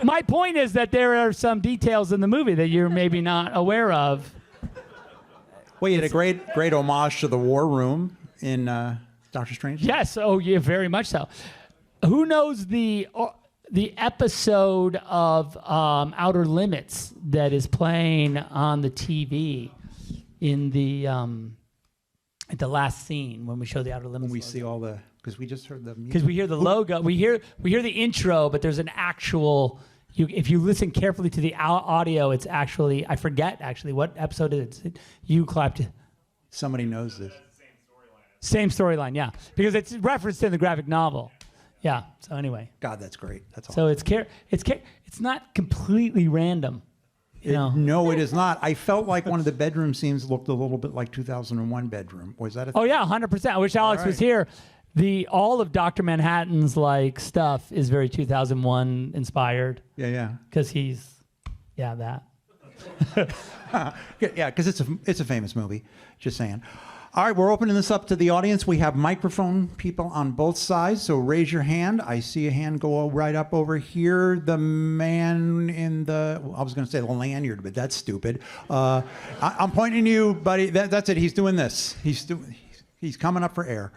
My point is that there are some details in the movie that you're maybe not aware of. Well, you had a great homage to the War Room in Doctor Strange. Yes. Oh, yeah, very much so. Who knows the episode of Outer Limits that is playing on the TV in the at the last scene when we show the Outer Limits? When we logo. see all the, because we just heard the music. Because we hear the logo, we hear the intro, but there's an actual. If you listen carefully to the audio, it's actually, I forget actually what episode it is. You clapped. Somebody knows this. Same storyline, yeah, because it's referenced in the graphic novel. Yeah. So anyway. God, that's great. That's awesome. So it's not completely random. You know. No, it is not. I felt like one of the bedroom scenes looked a little bit like 2001 bedroom. Was that a Oh yeah, 100%. I wish Alex was here. All of Dr. Manhattan's like stuff is very 2001 inspired. Yeah. Because he's, that. Yeah, because it's a famous movie. Just saying. All right, we're opening this up to the audience. We have microphone people on both sides, so raise your hand. I see a hand go right up over here. The man in the, I was going to say the lanyard, but that's stupid. I'm pointing to you, buddy. That's it. He's doing this. He's coming up for air.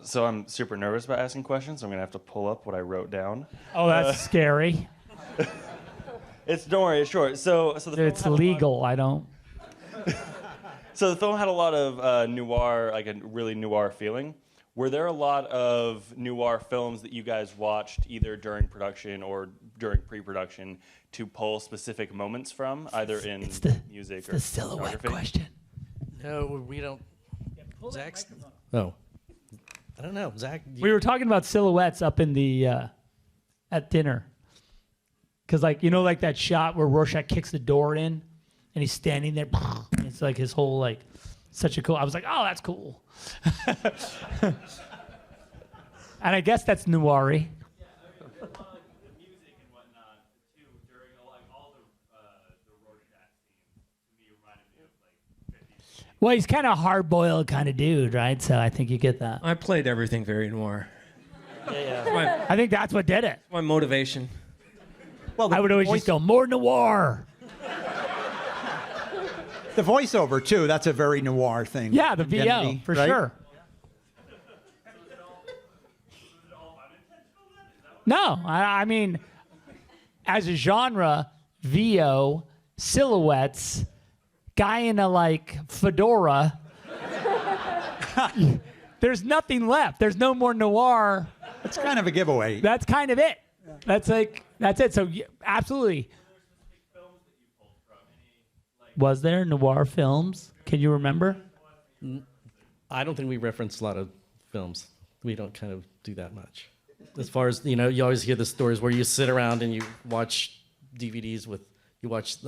So I'm super nervous about asking questions. So I'm gonna have to pull up what I wrote down. Oh, that's scary. Don't worry, it's short. So the film It's had legal. I don't. So the film had a lot of noir, like a really noir feeling. Were there a lot of noir films that you guys watched either during production or during pre-production to pull specific moments from, either in music or the silhouette photography? question. No, we don't. Zach's. Oh. I don't know, Zach. We were talking about silhouettes up in the at dinner, because like like that shot where Rorschach kicks the door in, and he's standing there. It's like his whole like, such a cool. I was like, oh, that's cool. And I guess that's noir-y. Well, he's kind of a hard-boiled kind of dude, right? So I think you get that. I played everything very noir. Yeah. I think that's what did it. My motivation. Well, I would always just go, more noir. The voiceover too. That's a very noir thing. Yeah, the VO, Identity, for right? sure. No, I mean, as a genre, VO, silhouettes, guy in a like fedora. There's nothing left. There's no more noir. It's kind of a giveaway. That's kind of it. That's it. So absolutely. Was there noir films? Can you remember? I don't think we reference a lot of films. We don't kind of do that much. As far as, you always hear the stories where you sit around and you watch DVDs you watch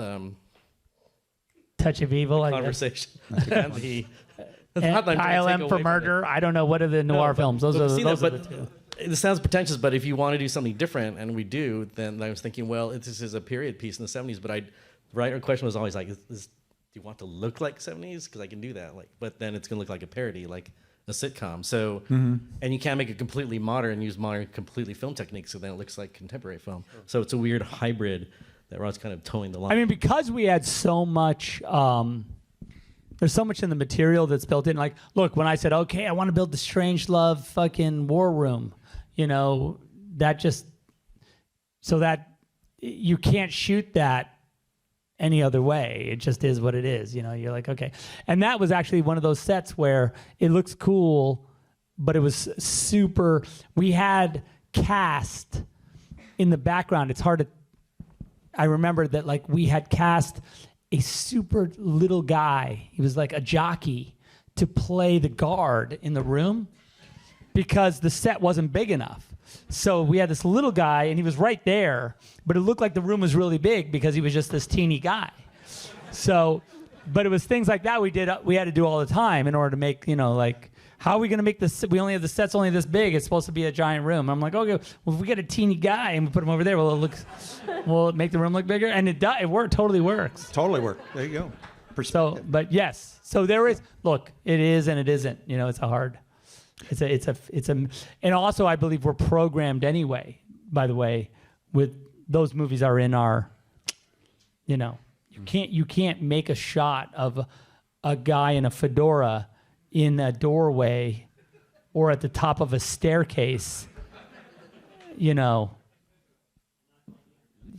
Touch of Evil, I guess. conversation. And ILM for Murder. I don't know. What are the noir films? Those are the two. This sounds pretentious, but if you want to do something different, and we do, then I was thinking, well, this is a period piece in the 70s, but the right question was always like, do you want to look like 70s? Because I can do that. But then it's going to look like a parody, like a sitcom. So, and you can't make it completely modern, use modern, completely film techniques, so then it looks like contemporary film. So it's a weird hybrid that Rod's kind of towing the line. I mean, because we had so much there's so much in the material that's built in. Like, look, when I said, okay, I want to build the Strangelove fucking war room, you know, that just, so that you can't shoot that any other way. It just is what it is. You know, you're like, okay. And that was actually one of those sets where it looks cool, but it was super, we had cast in the background. It's hard to, I remember that like we had cast a super little guy. He was like a jockey to play the guard in the room because the set wasn't big enough. So we had this little guy and he was right there, but it looked like the room was really big because he was just this teeny guy. So, but it was things like that we had to do all the time in order to make, you know, like, how are we going to make this? We only have the sets only this big. It's supposed to be a giant room. I'm like, okay, well, if we get a teeny guy and we put him over there, will it make the room look bigger? And it does. It totally works. Totally work. There you go. So, but yes. So there is. Look, it is and it isn't. You know, it's and also I believe we're programmed anyway. By the way, with those movies are in our. You know, you can't make a shot of a guy in a fedora in a doorway or at the top of a staircase, you know,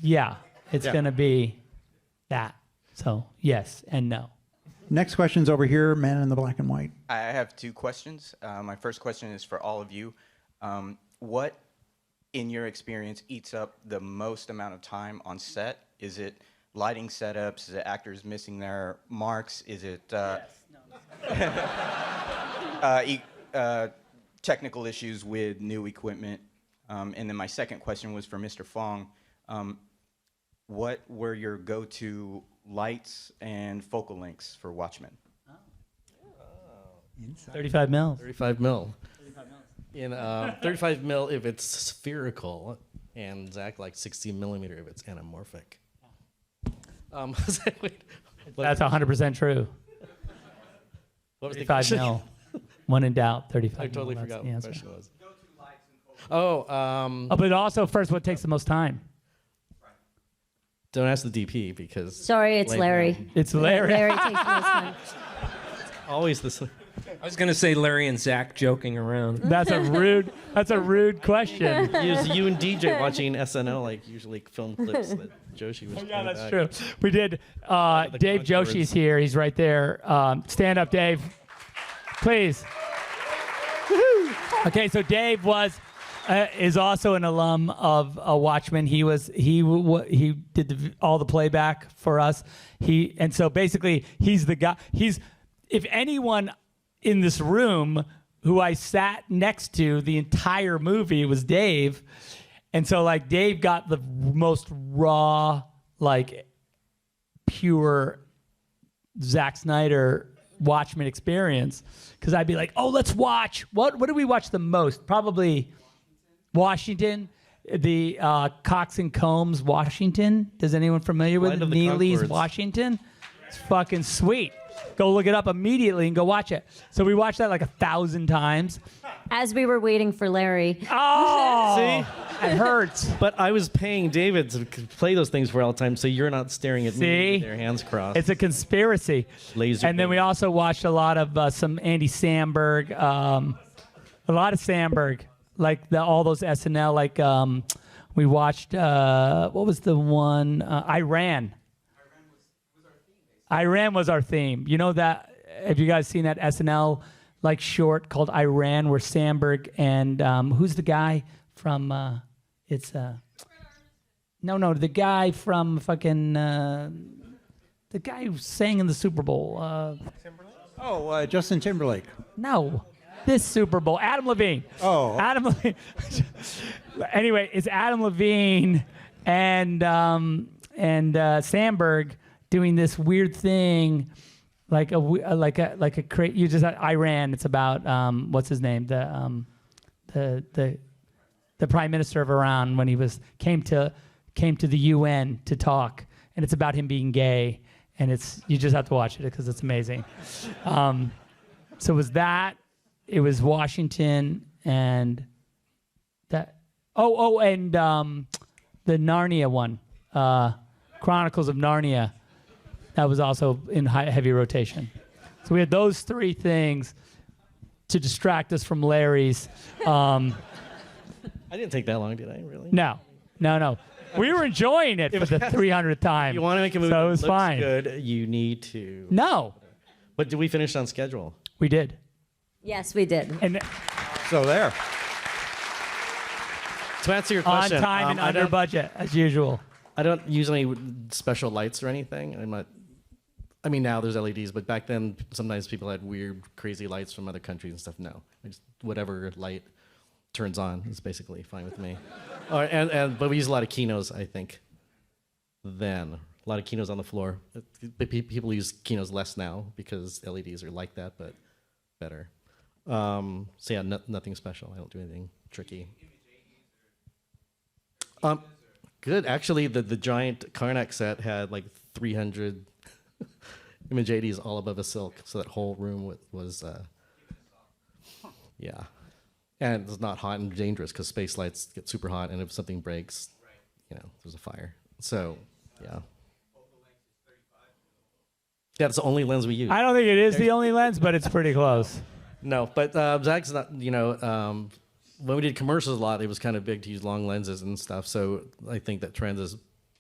yeah, it's going to be that. So yes and no. Next question's over here, man in the black and white. I have two questions. My first question is for all of you. What, in your experience, eats up the most amount of time on set? Is it lighting setups? Is it actors missing their marks? Is it technical issues with new equipment? And then my second question was for Mr. Fong. What were your go-to lights and focal lengths for Watchmen? 35 mil. 35 mil. In 35 mil if it's spherical, and Zach like 60 millimeter if it's anamorphic. That's 100% true. What was the 35 question? mil. When in doubt, 35 I totally mil. forgot That's what the the answer. question was. Oh, but also first, what takes the most time? Don't ask the DP because Sorry, it's Larry. It's Larry. Larry takes the most time. always this. I was gonna say Larry and Zach joking around. That's a rude question. You and DJ watching SNL like usually film clips that Joshi was. Yeah, playing that's back. true. We did. The Dave Concords. Joshi's here. He's right there. Stand up, Dave. Please. Woo-hoo. Okay, so Dave is also an alum of Watchmen. He did all the playback for us. And so basically he's the guy. If anyone in this room who I sat next to the entire movie was Dave. And so like Dave got the most raw, like pure Zack Snyder Watchmen experience. Cause I'd be like, oh, let's watch. What do we watch the most? Probably Washington, the Cox and Combs Washington. Is anyone familiar with Flight of the Neely's Conchords. Washington? It's fucking sweet. Go look it up immediately and go watch it. So we watched that like 1,000 times. As we were waiting for Larry. Oh, See? it hurts. But I was paying David to play those things for all the time, so you're not staring at me See? with your hands crossed. It's a conspiracy. Laser And then we beam. also watched a lot of some Andy Samberg, a lot of Samberg, like all those SNL. Like we watched what was the one? Iran. Iran was our theme. You know that? Have you guys seen that SNL like short called Iran, where Samberg and who's the guy from? It's no, the guy from fucking the guy who sang in the Super Bowl. Justin Timberlake. No, this Super Bowl. Adam Levine. Oh. Adam Levine. Anyway, it's Adam Levine and Samberg doing this weird thing, like you just Iran. It's about what's his name, the prime minister of Iran when he came to the UN to talk, and it's about him being gay, and you just have to watch it because it's amazing. So it was that. It was Washington and that. And the Narnia one, Chronicles of Narnia. That was also in heavy rotation. So we had those three things to distract us from Larry's. I didn't take that long, did I? Really? No. We were enjoying it for the 300th time. If you want to make a movie so it that was looks fine. good, you need to. No, But did we finish on schedule? we did. Yes, we did. And So there. To answer your on question, time and under budget, as usual. I don't use any special lights or anything. I mean, now there's LEDs, but back then, sometimes people had weird, crazy lights from other countries and stuff. No, whatever light turns on is basically fine with me. But we use a lot of Kinos, I think. Then a lot of Kinos on the floor. People use Kinos less now because LEDs are like that, but better. So yeah, nothing special. I don't do anything tricky. Good. Actually, the giant Karnak set had like 300 image 80s all above a silk, so that whole room was yeah. And it's not hot and dangerous because space lights get super hot, and if something breaks, there's a fire. So, yeah. Yeah, it's the only lens we use. I don't think it is the only lens, but it's pretty close. No, but Zach's not, when we did commercials a lot, it was kind of big to use long lenses and stuff. So I think that trend has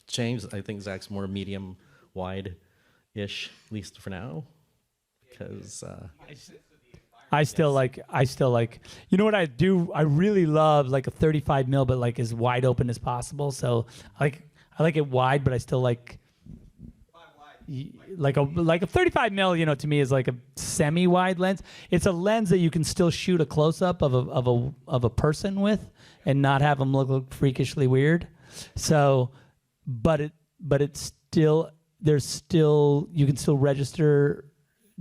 changed. I think Zach's more medium wide-ish, at least for now. Because I still like, you know what I do? I really love like a 35 mil, but like as wide open as possible. So I like it wide, but I still like a 35 mil, to me is like a semi-wide lens. It's a lens that you can still shoot a close-up of a person with and not have them look freakishly weird. So, but it's still, you can still register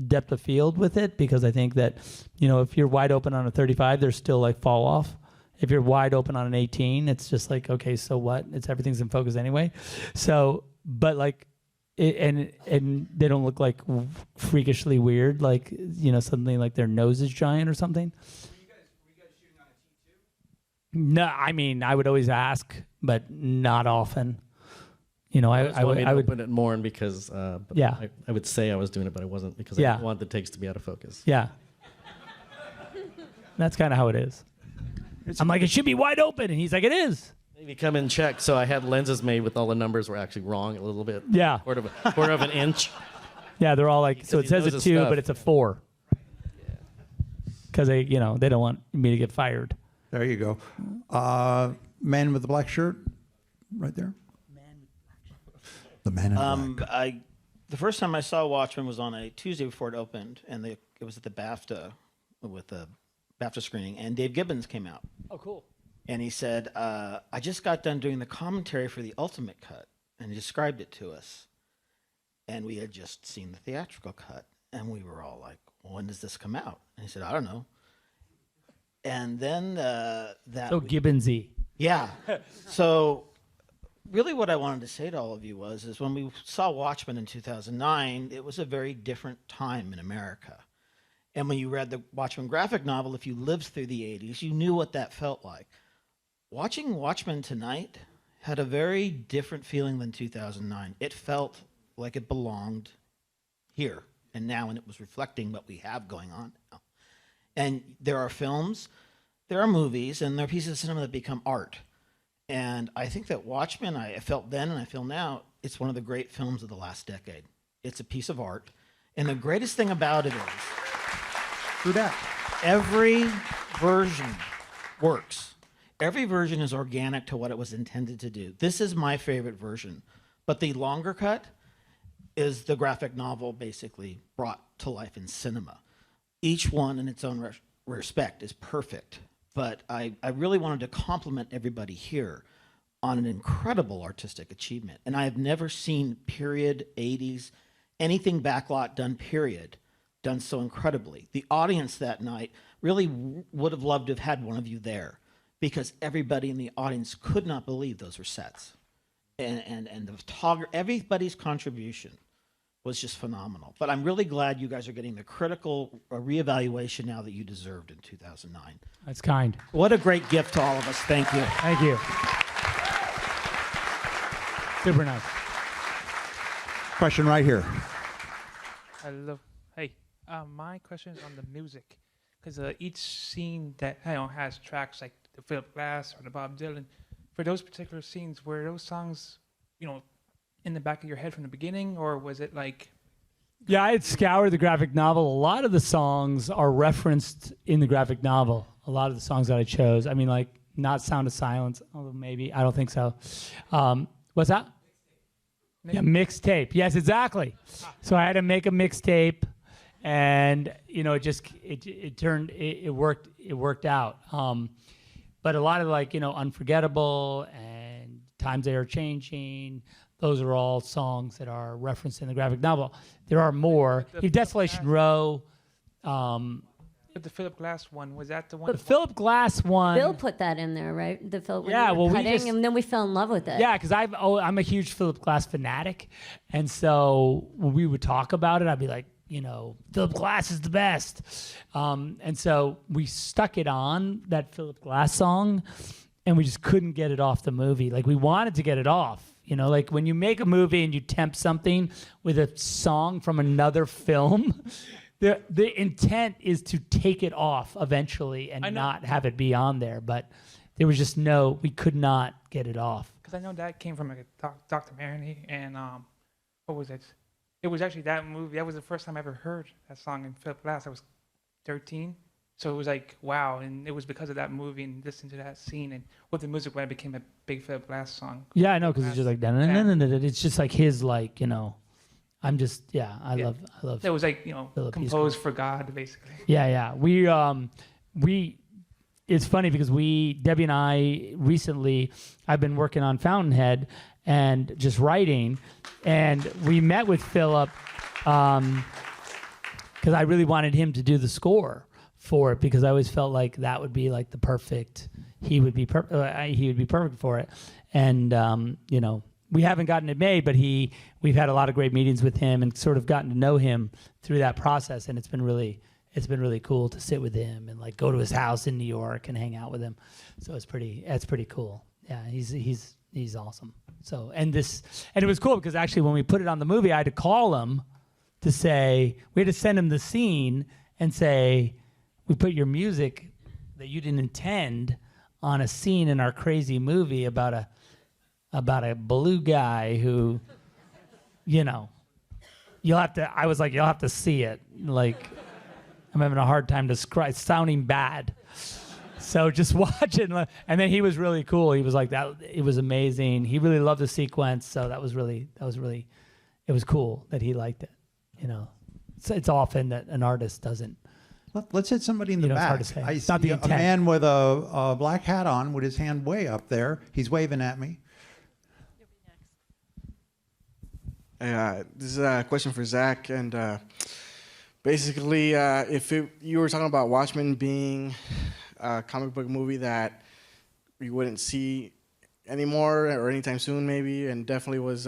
depth of field with it, because I think that, if you're wide open on a 35, there's still like fall off. If you're wide open on an 18, it's just like, okay, so what? Everything's in focus anyway. So, but like, and they don't look like freakishly weird, like something like their nose is giant or something. Were you guys shooting on a T2? No, I mean I would always ask, but not often. I would open it more because yeah, I would say I was doing it, but I wasn't, because I Yeah. didn't want the takes to be out of focus. yeah. That's kind of how it is. I'm like, it should be wide open, and he's like, it is. Maybe come and check. So I had lenses made with all the numbers were actually wrong a little bit. Yeah, quarter of an inch. yeah. They're all like, so it he says knows a his 2, stuff. but it's a 4. Because they don't want me to get fired. There you go. Man with the black shirt, right there. The man in black. The first time I saw Watchmen was on a Tuesday before it opened, and it was at the BAFTA, with the BAFTA screening, and Dave Gibbons came out. Oh, cool. And he said, I just got done doing the commentary for the Ultimate Cut, and he described it to us. And we had just seen the theatrical cut, and we were all like, well, when does this come out? And he said, I don't know. And then So Gibbonsy. yeah. So really what I wanted to say to all of you is when we saw Watchmen in 2009, it was a very different time in America. And when you read the Watchmen graphic novel, if you lived through the 80s, you knew what that felt like. Watching Watchmen tonight had a very different feeling than 2009. It felt like it belonged here and now, and it was reflecting what we have going on now. And there are films, there are movies, and there are pieces of cinema that become art. And I think that Watchmen, I felt then and I feel now, it's one of the great films of the last decade. It's a piece of art. And the greatest thing about it is, True that. every version works. Every version is organic to what it was intended to do. This is my favorite version. But the longer cut is the graphic novel basically brought to life in cinema. Each one in its own respect is perfect. But I really wanted to compliment everybody here on an incredible artistic achievement. And I have never seen period, 80s, anything backlot done period, done so incredibly. The audience that night really would have loved to have had one of you there, because everybody in the audience could not believe those were sets. And the photographer, everybody's contribution was just phenomenal. But I'm really glad you guys are getting the critical reevaluation now that you deserved in 2009. That's kind. What a great gift to all of us. Thank you. Thank you. Super nice. Question right here. Hello. Hey. My question is on the music, because each scene that has tracks like the Philip Glass or the Bob Dylan. For those particular scenes, were those songs, in the back of your head from the beginning, or was it like? Yeah, I had scoured the graphic novel. A lot of the songs are referenced in the graphic novel. A lot of the songs that I chose. I mean, like, not Sound of Silence, although maybe. I don't think so. What's that? Yeah, mixtape. Yes, exactly. So I had to make a mixtape, and it worked out. But a lot of Unforgettable and Times They Are Changing. Those are all songs that are referenced in the graphic novel. There are more. Desolation Row. But the Philip Glass one, was that the one? The Philip Glass one. Bill put that in there, right? The Philip. Yeah, well, and then we fell in love with it. Yeah, because I'm a huge Philip Glass fanatic, and so when we would talk about it, I'd be like, Philip Glass is the best, and so we stuck it on that Philip Glass song, and we just couldn't get it off the movie. Like, we wanted to get it off. Like when you make a movie and you tempt something with a song from another film, the intent is to take it off eventually and not have it be on there. But there was just we could not get it off. Because I know that came from Dr. Maroney, and what was it? It was actually that movie. That was the first time I ever heard that song in Philip Glass. I was 13. So it was like, wow, and it was because of that movie and listening to that scene and with the music when it became a big Philip Glass song. Yeah, I know, because it's just like, it's just like his, I'm just, I love. It was like, composed for God, basically. Yeah. It's funny because Debbie and I recently, I've been working on Fountainhead and just writing, and we met with Philip because I really wanted him to do the score for it, because I always felt like that would be like the perfect. He would be perfect for it, and we haven't gotten it made, but we've had a lot of great meetings with him and sort of gotten to know him through that process, and it's been really cool to sit with him and like go to his house in New York and hang out with him. So it's pretty cool. Yeah, he's awesome. So and it was cool because actually when we put it on the movie, I had to call him to say we had to send him the scene and say, we put your music that you didn't intend on a scene in our crazy movie about a blue guy who, you'll have to see it. Like, I'm having a hard time describing, sounding bad. So just watch it. And then he was really cool. He was like that. It was amazing. He really loved the sequence. So it was cool that he liked it. It's often that an artist doesn't. Let's hit somebody in the back. It's hard to say. I It's not see the a intent. man with a black hat on with his hand way up there. He's waving at me. This is a question for Zach, and basically, you were talking about Watchmen being a comic book movie that we wouldn't see anymore or anytime soon, maybe, and definitely was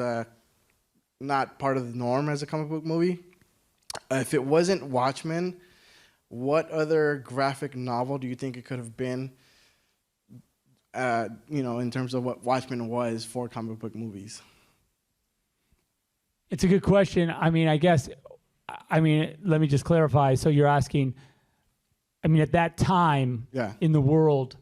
not part of the norm as a comic book movie. If it wasn't Watchmen, what other graphic novel do you think it could have been, in terms of what Watchmen was for comic book movies? It's a good question. Let me just clarify. So you're asking, at that time in the world,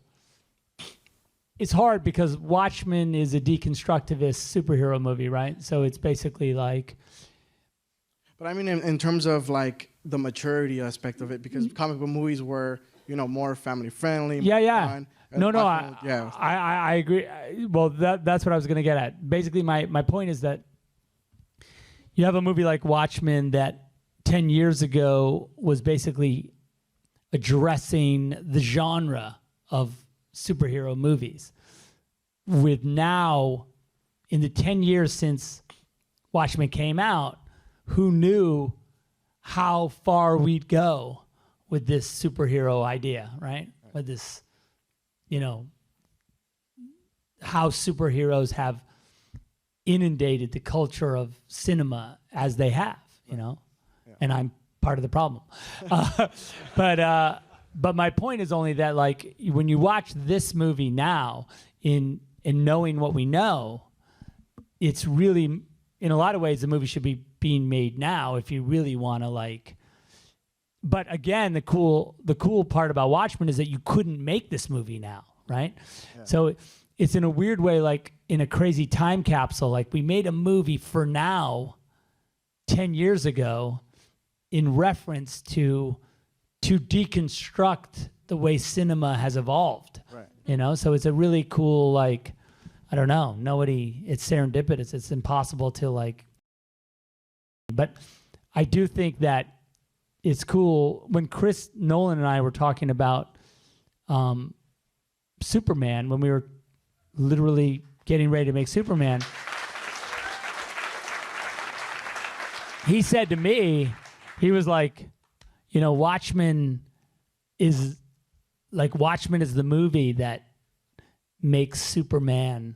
it's hard because Watchmen is a deconstructivist superhero movie, right? So it's basically like. But in terms of like the maturity aspect of it, because comic book movies were, more family friendly. Yeah. Fun, I agree. Well, that's what I was going to get at. Basically, my point is that you have a movie like Watchmen that 10 years ago was basically addressing the genre of superhero movies. With now, in the 10 years since Watchmen came out, who knew how far we'd go with this superhero idea, right? With this, how superheroes have inundated the culture of cinema as they have, and I'm part of the problem. But my point is only that, like, when you watch this movie now, in knowing what we know, it's really, in a lot of ways, the movie should be being made now if you really want to, like, but again, the cool part about Watchmen is that you couldn't make this movie now, right? Yeah. So it's in a weird way, like in a crazy time capsule. Like we made a movie for now, 10 years ago, in reference to deconstruct the way cinema has evolved. Right. You know, so it's a really cool, like, I don't know, it's serendipitous. It's impossible to like, but I do think that it's cool when Chris Nolan and I were talking about Superman, when we were literally getting ready to make Superman, he said to me, he was like, you know, Watchmen is the movie that makes Superman,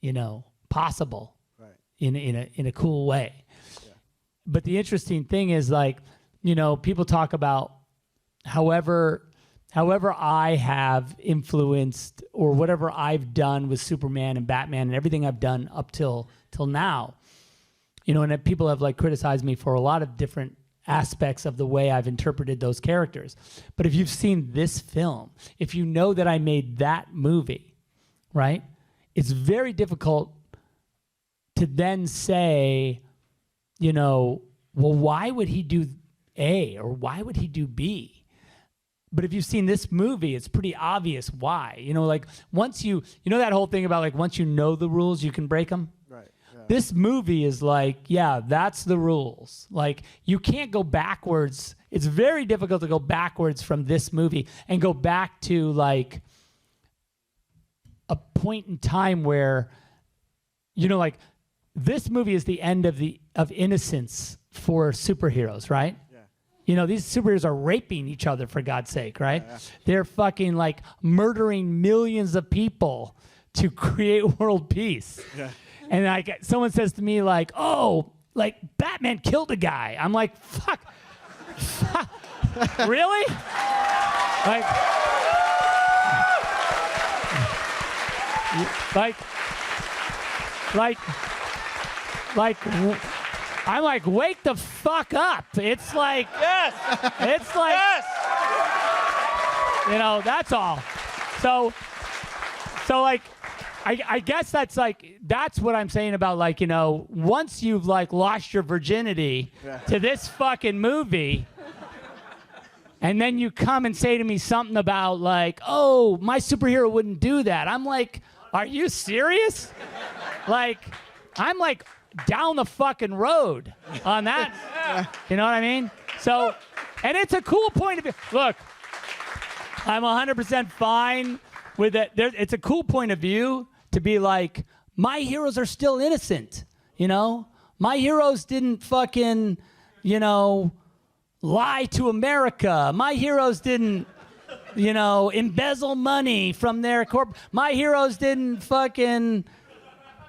you know, possible, right, in a cool way. Yeah. But the interesting thing is, like, you know, people talk about however I have influenced or whatever I've done with Superman and Batman and everything I've done up till now, you know, and people have like criticized me for a lot of different aspects of the way I've interpreted those characters. But if you've seen this film, if you know that I made that movie, right, it's very difficult to then say, you know, well, why would he do A or why would he do B? But if you've seen this movie, it's pretty obvious why. You know, like once you know that whole thing about like once you know the rules, you can break them? Right. Yeah. This movie is like, yeah, that's the rules. Like you can't go backwards. It's very difficult to go backwards from this movie and go back to like a point in time where, you know, like this movie is the end of innocence for superheroes, right? Yeah. You know, these superheroes are raping each other, for God's sake, right? Yeah. They're fucking like murdering millions of people to create world peace. Yeah. And like someone says to me like, oh, like Batman killed a guy. I'm like, fuck. Really? I'm like, wake the fuck up. It's like, yes. It's like, yes. You know, that's all. So like, I guess that's what I'm saying about like, you know, once you've like lost your virginity to this fucking movie, and then you come and say to me something about like, oh, my superhero wouldn't do that. I'm like, are you serious? Like, I'm like down the fucking road on that. You know what I mean? So, and it's a cool point of view. Look, I'm 100% fine with it. It's a cool point of view to be like, my heroes are still innocent, you know? My heroes didn't fucking, you know, lie to America. My heroes didn't, you know, embezzle money from their corp. My heroes didn't fucking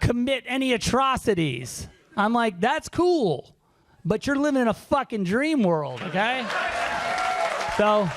commit any atrocities. I'm like, that's cool, but you're living in a fucking dream world, okay? So...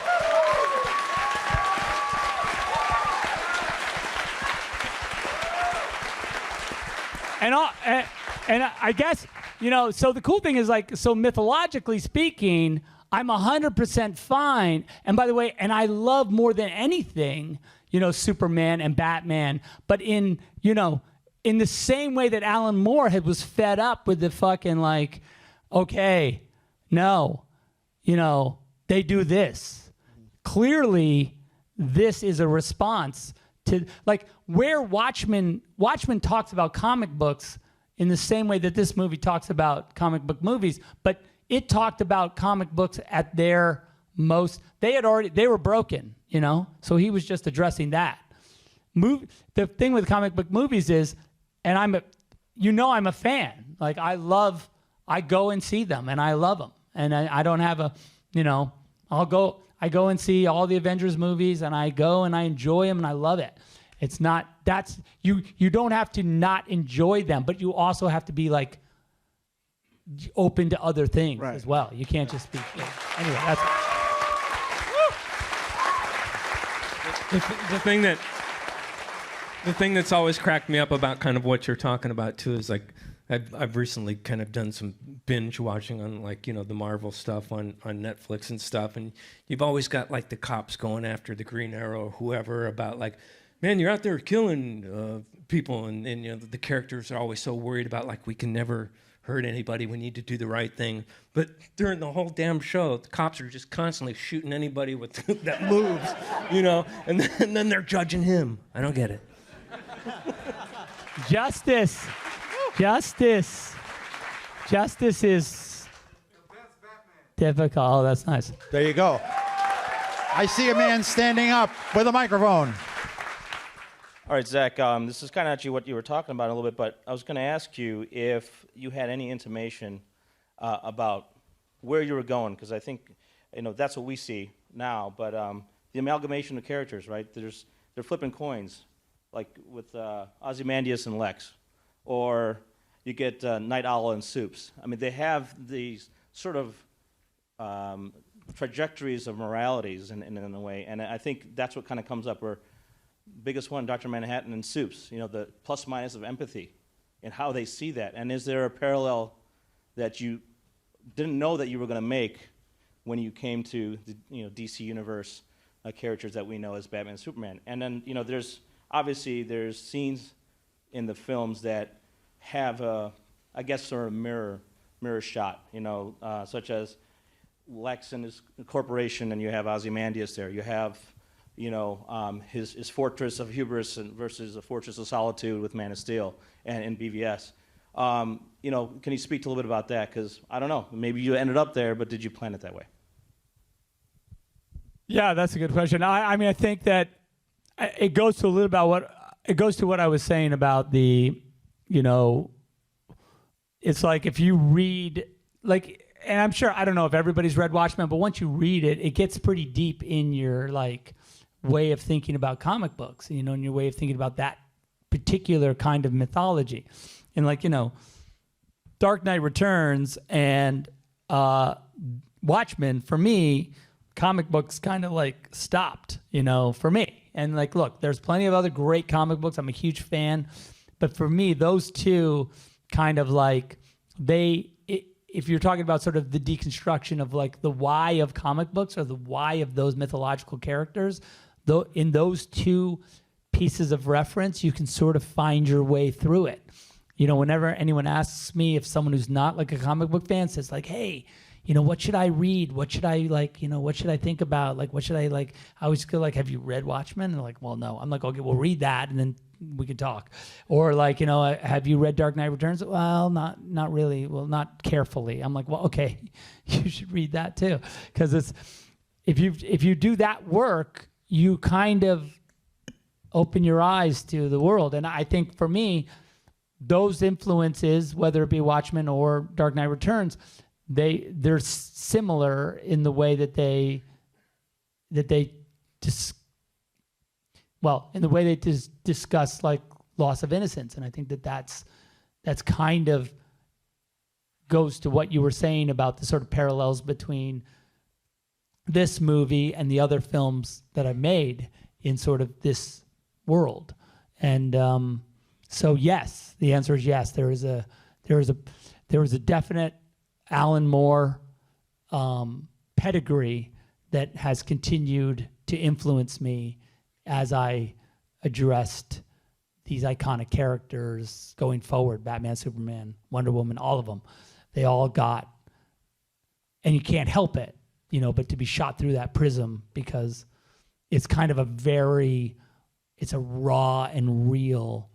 And I guess, you know, so the cool thing is like, so mythologically speaking, I'm 100% fine. And by the way, and I love more than anything, you know, Superman and Batman. But in, you know, in the same way that Alan Moore was fed up with the fucking like, okay, no, you know, they do this. Clearly, this is a response to like where Watchmen talks about comic books in the same way that this movie talks about comic book movies, but it talked about comic books at their most, they were broken, you know? So he was just addressing that. The thing with comic book movies is, and I'm a fan. Like I go and see them and I love them. And I don't have a, you know, I go and see all the Avengers movies and I go and I enjoy them and I love it. It's not, that's, you don't have to not enjoy them, but you also have to be like open to other things as well. You can't just be, anyway, that's the thing that's always cracked me up about kind of what you're talking about too is like I've recently kind of done some binge watching on like the Marvel stuff on Netflix and stuff, and you've always got like the cops going after the Green Arrow or whoever about like, man, you're out there killing people, and the characters are always so worried about like we can never hurt anybody, we need to do the right thing. But during the whole damn show, the cops are just constantly shooting anybody with that moves, and then they're judging him. I don't get it. Justice is difficult. Oh, that's nice. There you go. I see a man standing up with a microphone. All right, Zach, this is kind of actually what you were talking about a little bit, but I was going to ask you if you had any intimation about where you were going, because I think, that's what we see now, but the amalgamation of characters, right? They're flipping coins, like with Ozymandias and Lex, or you get Night Owl and Soups. I mean, they have these sort of trajectories of moralities in a way, and I think that's what kind of comes up where biggest one, Dr. Manhattan and Soups, the plus minus of empathy and how they see that. And is there a parallel that you didn't know that you were going to make when you came to the DC Universe characters that we know as Batman and Superman? And then, there's scenes in the films that have I guess sort of mirror shot, such as Lex and his corporation, and you have Ozymandias there. You have his fortress of hubris versus a fortress of solitude with Man of Steel and in BVS. Can you speak a little bit about that? Because I don't know, maybe you ended up there, but did you plan it that way? Yeah, that's a good question. I mean, I think that it goes to what I was saying about the, it's like if you read, like, and I'm sure, I don't know if everybody's read Watchmen, but once you read it, it gets pretty deep in your like way of thinking about comic books, and your way of thinking about that particular kind of mythology. And like, Dark Knight Returns and Watchmen, for me, comic books kind of like stopped, for me. And like, look, there's plenty of other great comic books. I'm a huge fan. But for me, those two kind of like, if you're talking about sort of the deconstruction of like the why of comic books or the why of those mythological characters, though in those two pieces of reference, you can sort of find your way through it. Whenever anyone asks me, if someone who's not like a comic book fan says like, hey, what should I read? What should I like, what should I think about? Like, what should I like? I always feel like, have you read Watchmen? And they're like, well, no. I'm like, okay, well, read that and then we can talk. Or like, have you read Dark Knight Returns? Well, not really. Well, not carefully. I'm like, well, okay, you should read that too. Because it's, if you do that work, you kind of open your eyes to the world. And I think for me, those influences, whether it be Watchmen or Dark Knight Returns, they're similar in the way that they discuss like loss of innocence. And I think that's kind of goes to what you were saying about the sort of parallels between this movie and the other films that I've made in sort of this world. And so yes, the answer is yes. There was a definite Alan Moore pedigree that has continued to influence me as I addressed these iconic characters going forward. Batman, Superman, Wonder Woman, all of them. They all got, and you can't help it, but to be shot through that prism, because it's kind of it's a raw and real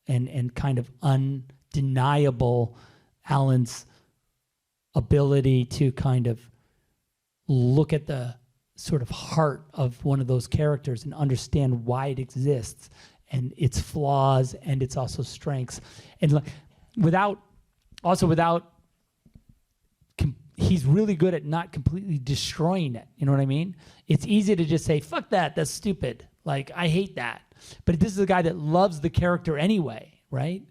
and kind of undeniable Alan's ability to kind of look at the sort of heart of one of those characters and understand why it exists and its flaws and its also strengths, and he's really good at not completely destroying it. You know what I mean? It's easy to just say, fuck that, that's stupid. Like, I hate that. But this is a guy that loves the character anyway, right?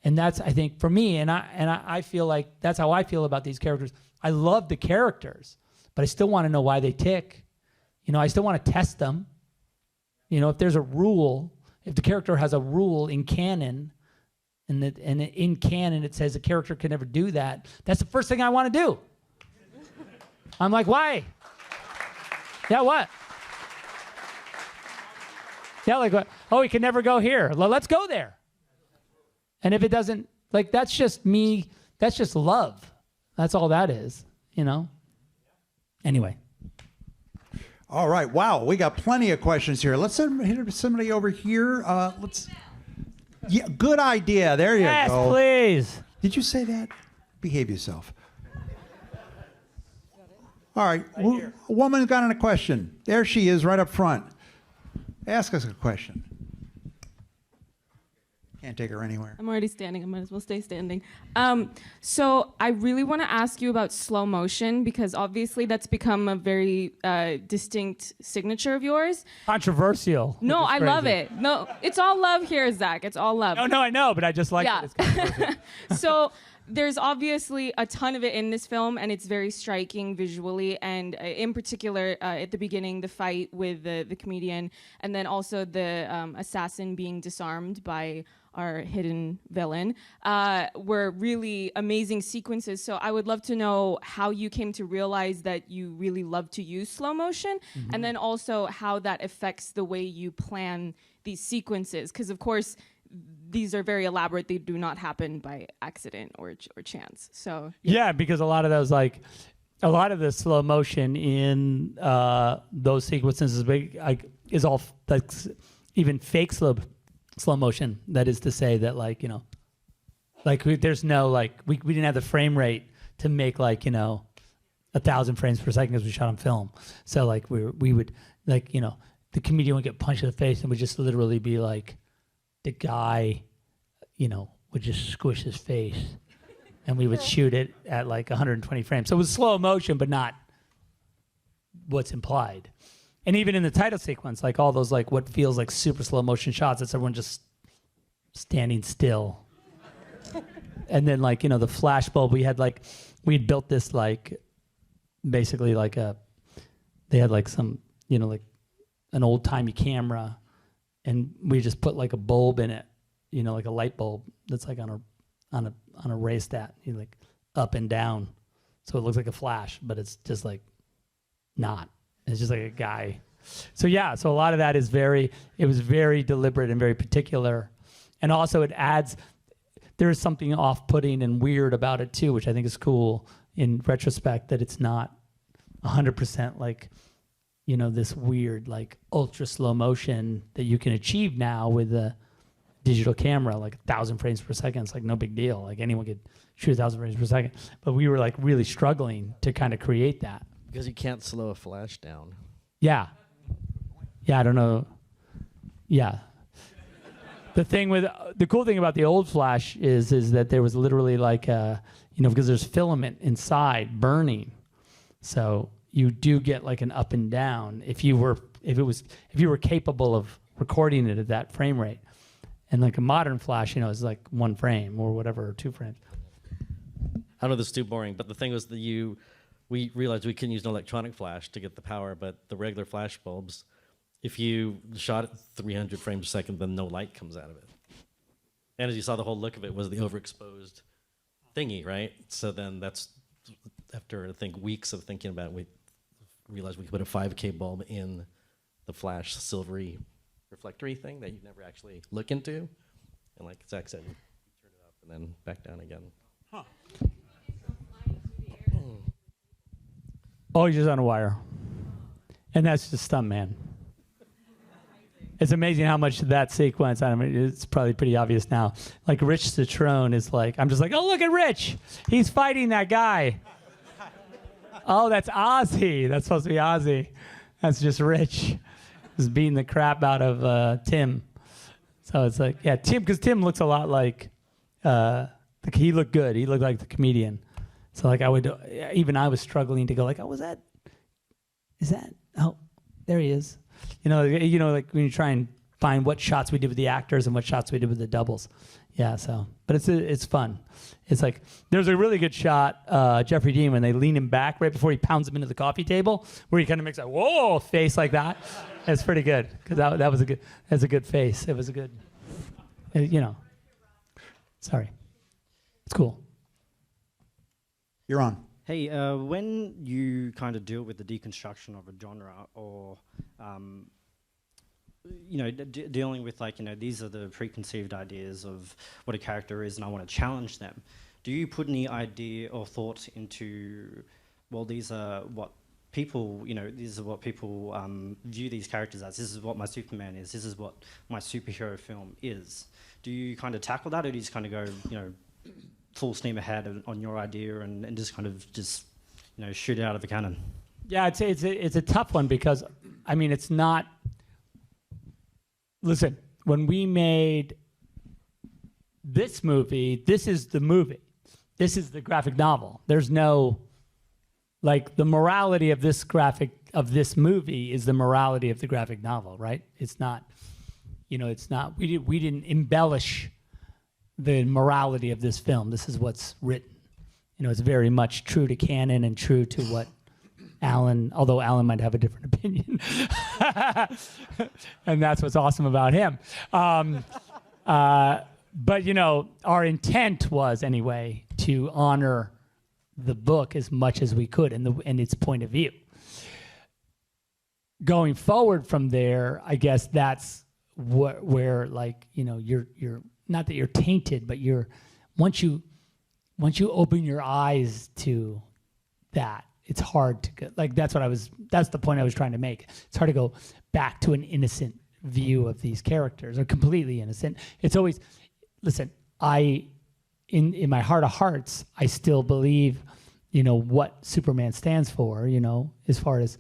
And that's, I think, for me, and I feel like that's how I feel about these characters. I love the characters, but I still want to know why they tick. I still want to test them. If there's a rule, if the character has a rule in canon, and in canon it says a character can never do that, that's the first thing I want to do. I'm like, why? Yeah, what? Yeah, like what? Oh, he can never go here. Well, let's go there. And if it doesn't, like, that's just me. That's just love. That's all that is, you know? Anyway. All right. Wow. We got plenty of questions here. Let's hit somebody over here. Yeah, good idea. There you go. Yes, please. Did you say that? Behave yourself. All right. A woman got a question. There she is right up front. Ask us a question. Can't take her anywhere. I'm already standing. I might as well stay standing. So I really want to ask you about slow motion, because obviously that's become a very distinct signature of yours. Controversial. No, I love it. No, it's all love here, Zach. It's all love. No, I know, but I just like it. It's So there's obviously a ton of it in this film, and it's very striking visually, and in particular, at the beginning, the fight with the comedian, and then also the assassin being disarmed by our hidden villain, were really amazing sequences. So I would love to know how you came to realize that you really love to use slow motion, and then also how that affects the way you plan these sequences, because of course, these are very elaborate. They do not happen by accident or chance. So yeah, because a lot of those, like, a lot of the slow motion in those sequences is all like even fake slow motion. That is to say that, like, you know, like there's no, like, we didn't have the frame rate to make, like, you know, 1,000 frames per second as we shot on film. So like we would, like, you know, the comedian would get punched in the face and would just literally be like, the guy, you know, would just squish his face, and we would shoot it at like 120 frames. So it was slow motion, but not what's implied. And even in the title sequence, like all those, like, what feels like super slow motion shots, it's everyone just standing still. And then, like, you know, the flashbulb, we'd built this, like, basically like they had like some, you know, like an old timey camera, and we just put like a bulb in it, you know, like a light bulb that's like on a rheostat, you know, like up and down, so it looks like a flash, but it's just like not. It's just like a guy. So yeah, so a lot of that is it was very deliberate and very particular, and also it adds. There is something off-putting and weird about it too, which I think is cool in retrospect, that it's not 100% like, you know, this weird, like, ultra slow motion that you can achieve now with a digital camera, like 1,000 frames per second. It's like no big deal. Like anyone could shoot 1,000 frames per second. But we were like really struggling to kind of create that. Because you can't slow a flash down. Yeah. Yeah, I don't know. Yeah. The cool thing about the old flash is that there was literally like you know, because there's filament inside burning. So you do get like an up and down if you were capable of recording it at that frame rate. And like a modern flash, you know, is like 1 frame or whatever, or 2 frames. I know this is too boring, but the thing was that we realized we couldn't use an electronic flash to get the power, but the regular flash bulbs, if you shot at 300 frames a second, then no light comes out of it. And as you saw, the whole look of it was the overexposed thingy, right? So then that's, after I think weeks of thinking about it, we realized we could put a 5K bulb in the flash silvery reflectory thing that you'd never actually look into. And like Zach said, you turn it up and then back down again. Huh. Oh, you're just on a wire. And that's just stuntman. It's amazing how much that sequence, I mean, it's probably pretty obvious now. Like Rich Citrone is like, I'm just like, oh, look at Rich. He's fighting that guy. Oh, that's Ozzy. That's supposed to be Ozzy. That's just Rich. Just beating the crap out of Tim. So it's like, yeah, Tim, because Tim looks a lot like, he looked good. He looked like the comedian. So like I was struggling to go like, oh, is that, oh, there he is. You know, like when you try and find what shots we did with the actors and what shots we did with the doubles. Yeah, so, but it's fun. It's like, there's a really good shot, Jeffrey Dean, when they lean him back right before he pounds him into the coffee table, where he kind of makes a whoa face like that. It's pretty good, because that's a good face. It was a good, you know. Sorry. It's cool. You're on. Hey, when you kind of deal with the deconstruction of a genre, or dealing with these are the preconceived ideas of what a character is, and I want to challenge them. Do you put any idea or thought into, well, these are what people, these are what people view these characters as. This is what my Superman is. This is what my superhero film is. Do you kind of tackle that, or do you just kind of go, full steam ahead on your idea and just kind of shoot it out of a cannon? Yeah, I'd say it's a tough one because, I mean, it's not. Listen, when we made this movie, this is the movie. This is the graphic novel. There's no, the morality of this movie is the morality of the graphic novel, right? It's not, it's not. We didn't embellish the morality of this film. This is what's written. It's very much true to canon and true to what Alan, although Alan might have a different opinion. And that's what's awesome about him. But, our intent was, anyway, to honor the book as much as we could and its point of view. Going forward from there, I guess that's where you're not that you're tainted, but once you open your eyes to that, it's hard to go, that's the point I was trying to make. It's hard to go back to an innocent view of these characters, or completely innocent. It's always, listen, in my heart of hearts, I still believe, what Superman stands for, as far as,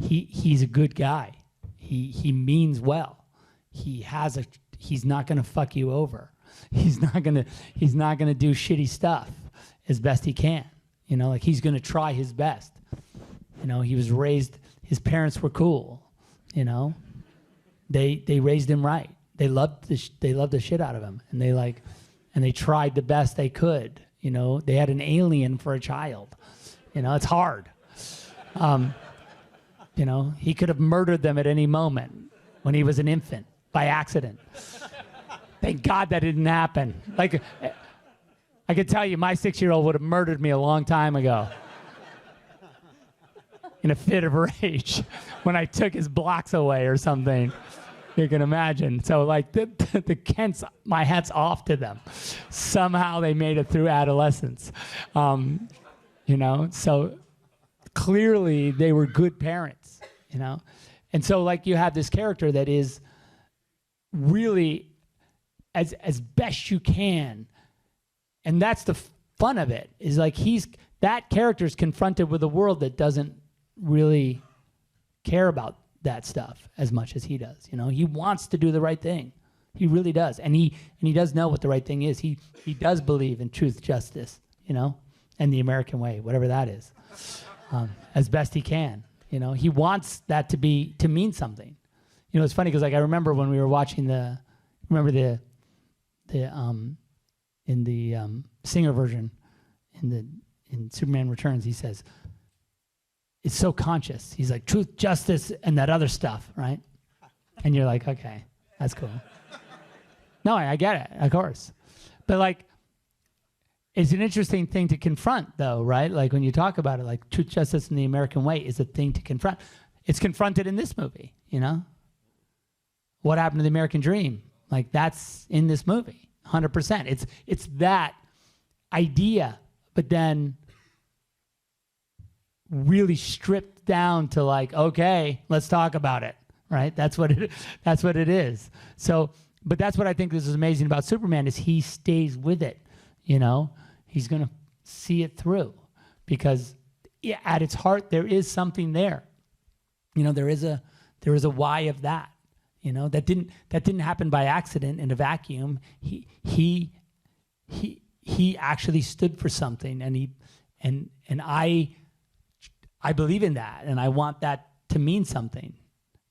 he's a good guy. He means well. He's not gonna fuck you over. He's not gonna do shitty stuff as best he can. He's gonna try his best. He was raised. His parents were cool. They raised him right. They loved the shit out of him, and they tried the best they could. They had an alien for a child. It's hard. He could have murdered them at any moment when he was an infant by accident. Thank God that didn't happen. I could tell you, my 6-year-old would have murdered me a long time ago. In a fit of rage, when I took his blocks away or something. You can imagine. So the Kents, my hat's off to them. Somehow they made it through adolescence. So clearly they were good parents, And so you have this character that is really as best you can, and that's the fun of it, is that character's confronted with a world that doesn't really care about that stuff as much as he does. He wants to do the right thing. He really does, and he does know what the right thing is. He does believe in truth, justice, and the American way, whatever that is, as best he can. He wants that to mean something. It's funny because I remember when we were watching in the Singer version in Superman Returns, he says it's so conscious. He's like truth, justice, and that other stuff, right? And you're like, okay, that's cool. No, I get it, of course, but it's an interesting thing to confront, though, right? When you talk about it, truth, justice, and the American way is a thing to confront. It's confronted in this movie, What happened to the American dream? That's in this movie, 100%. It's that idea, but then really stripped down to okay, let's talk about it, right? That's what it is. So, but that's what I think is amazing about Superman is he stays with it. He's gonna see it through because at its heart there is something there. There is a why of that. That didn't happen by accident in a vacuum. He actually stood for something, and I believe in that, and I want that to mean something,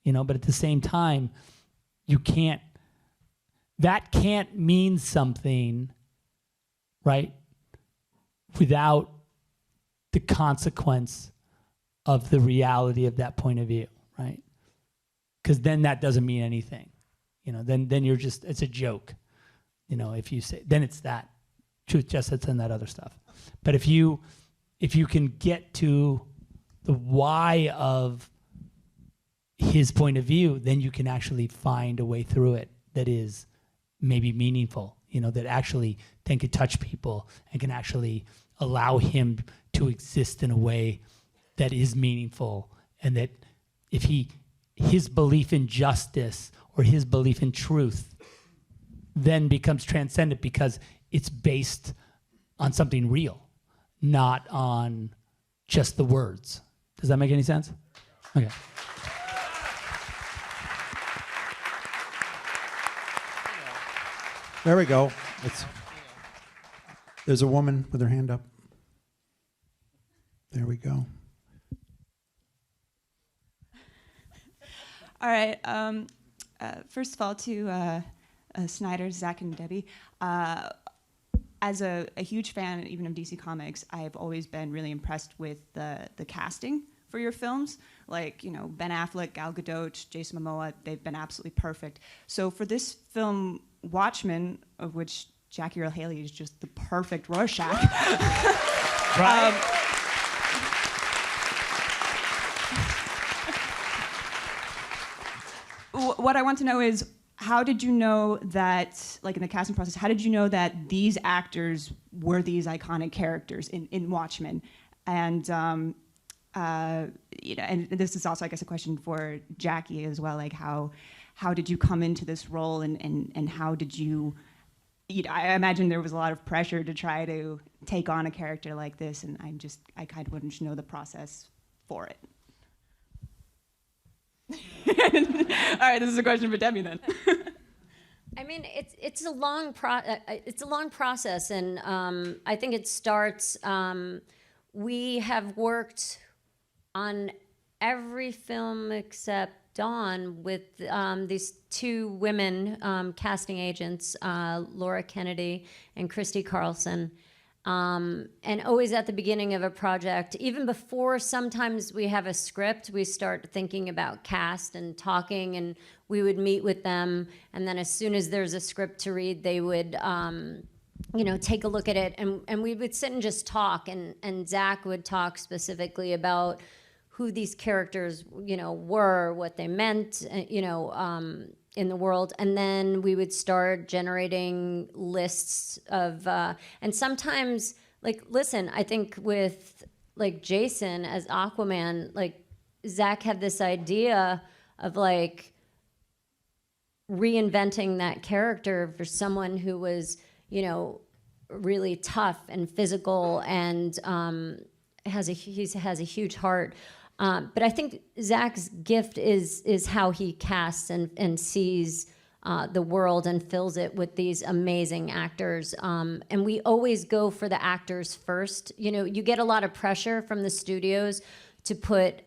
But at the same time, that can't mean something, right? Without the consequence of the reality of that point of view, right? Because then that doesn't mean anything, Then you're it's a joke, You know, if you say, then it's that truth, justice, and that other stuff. But if you can get to the why of his point of view, then you can actually find a way through it that is maybe meaningful, you know, that actually then could touch people and can actually allow him to exist in a way that is meaningful, and that if his belief in justice or his belief in truth then becomes transcendent because it's based on something real, not on just the words. Does that make any sense? Okay. There we go. There's a woman with her hand up. There we go. All right. First of all, to Snyder, Zach, and Debbie, as a huge fan even of DC Comics, I have always been really impressed with the casting for your films. Like, you know, Ben Affleck, Gal Gadot, Jason Momoa, they've been absolutely perfect. So for this film, Watchmen, of which Jackie Earle Haley is just the perfect Rorschach. Right. What I want to know is, how did you know that, like in the casting process, how did you know that these actors were these iconic characters in Watchmen? And you know, and this is also, I guess, a question for Jackie as well. Like, how did you come into this role, and how did you know, I imagine there was a lot of pressure to try to take on a character like this, and I kind of wanted to know the process for it. All right, this is a question for Debbie then. I mean, it's a long process, and I think it starts. We have worked on every film except Dawn with these two women casting agents, Laura Kennedy and Christy Carlson. And always at the beginning of a project, even before sometimes we have a script, we start thinking about cast and talking, and we would meet with them. And then as soon as there's a script to read, they would, you know, take a look at it, and we would sit and just talk. And Zach would talk specifically about who these characters, you know, were, what they meant, you know, in the world. And then we would start generating lists of, and sometimes, like, listen, I think with, like, Jason as Aquaman, like, Zach had this idea of, like, reinventing that character for someone who was, you know, really tough and physical, and he has a huge heart. But I think Zach's gift is how he casts and sees the world and fills it with these amazing actors. And we always go for the actors first. You know, you get a lot of pressure from the studios to put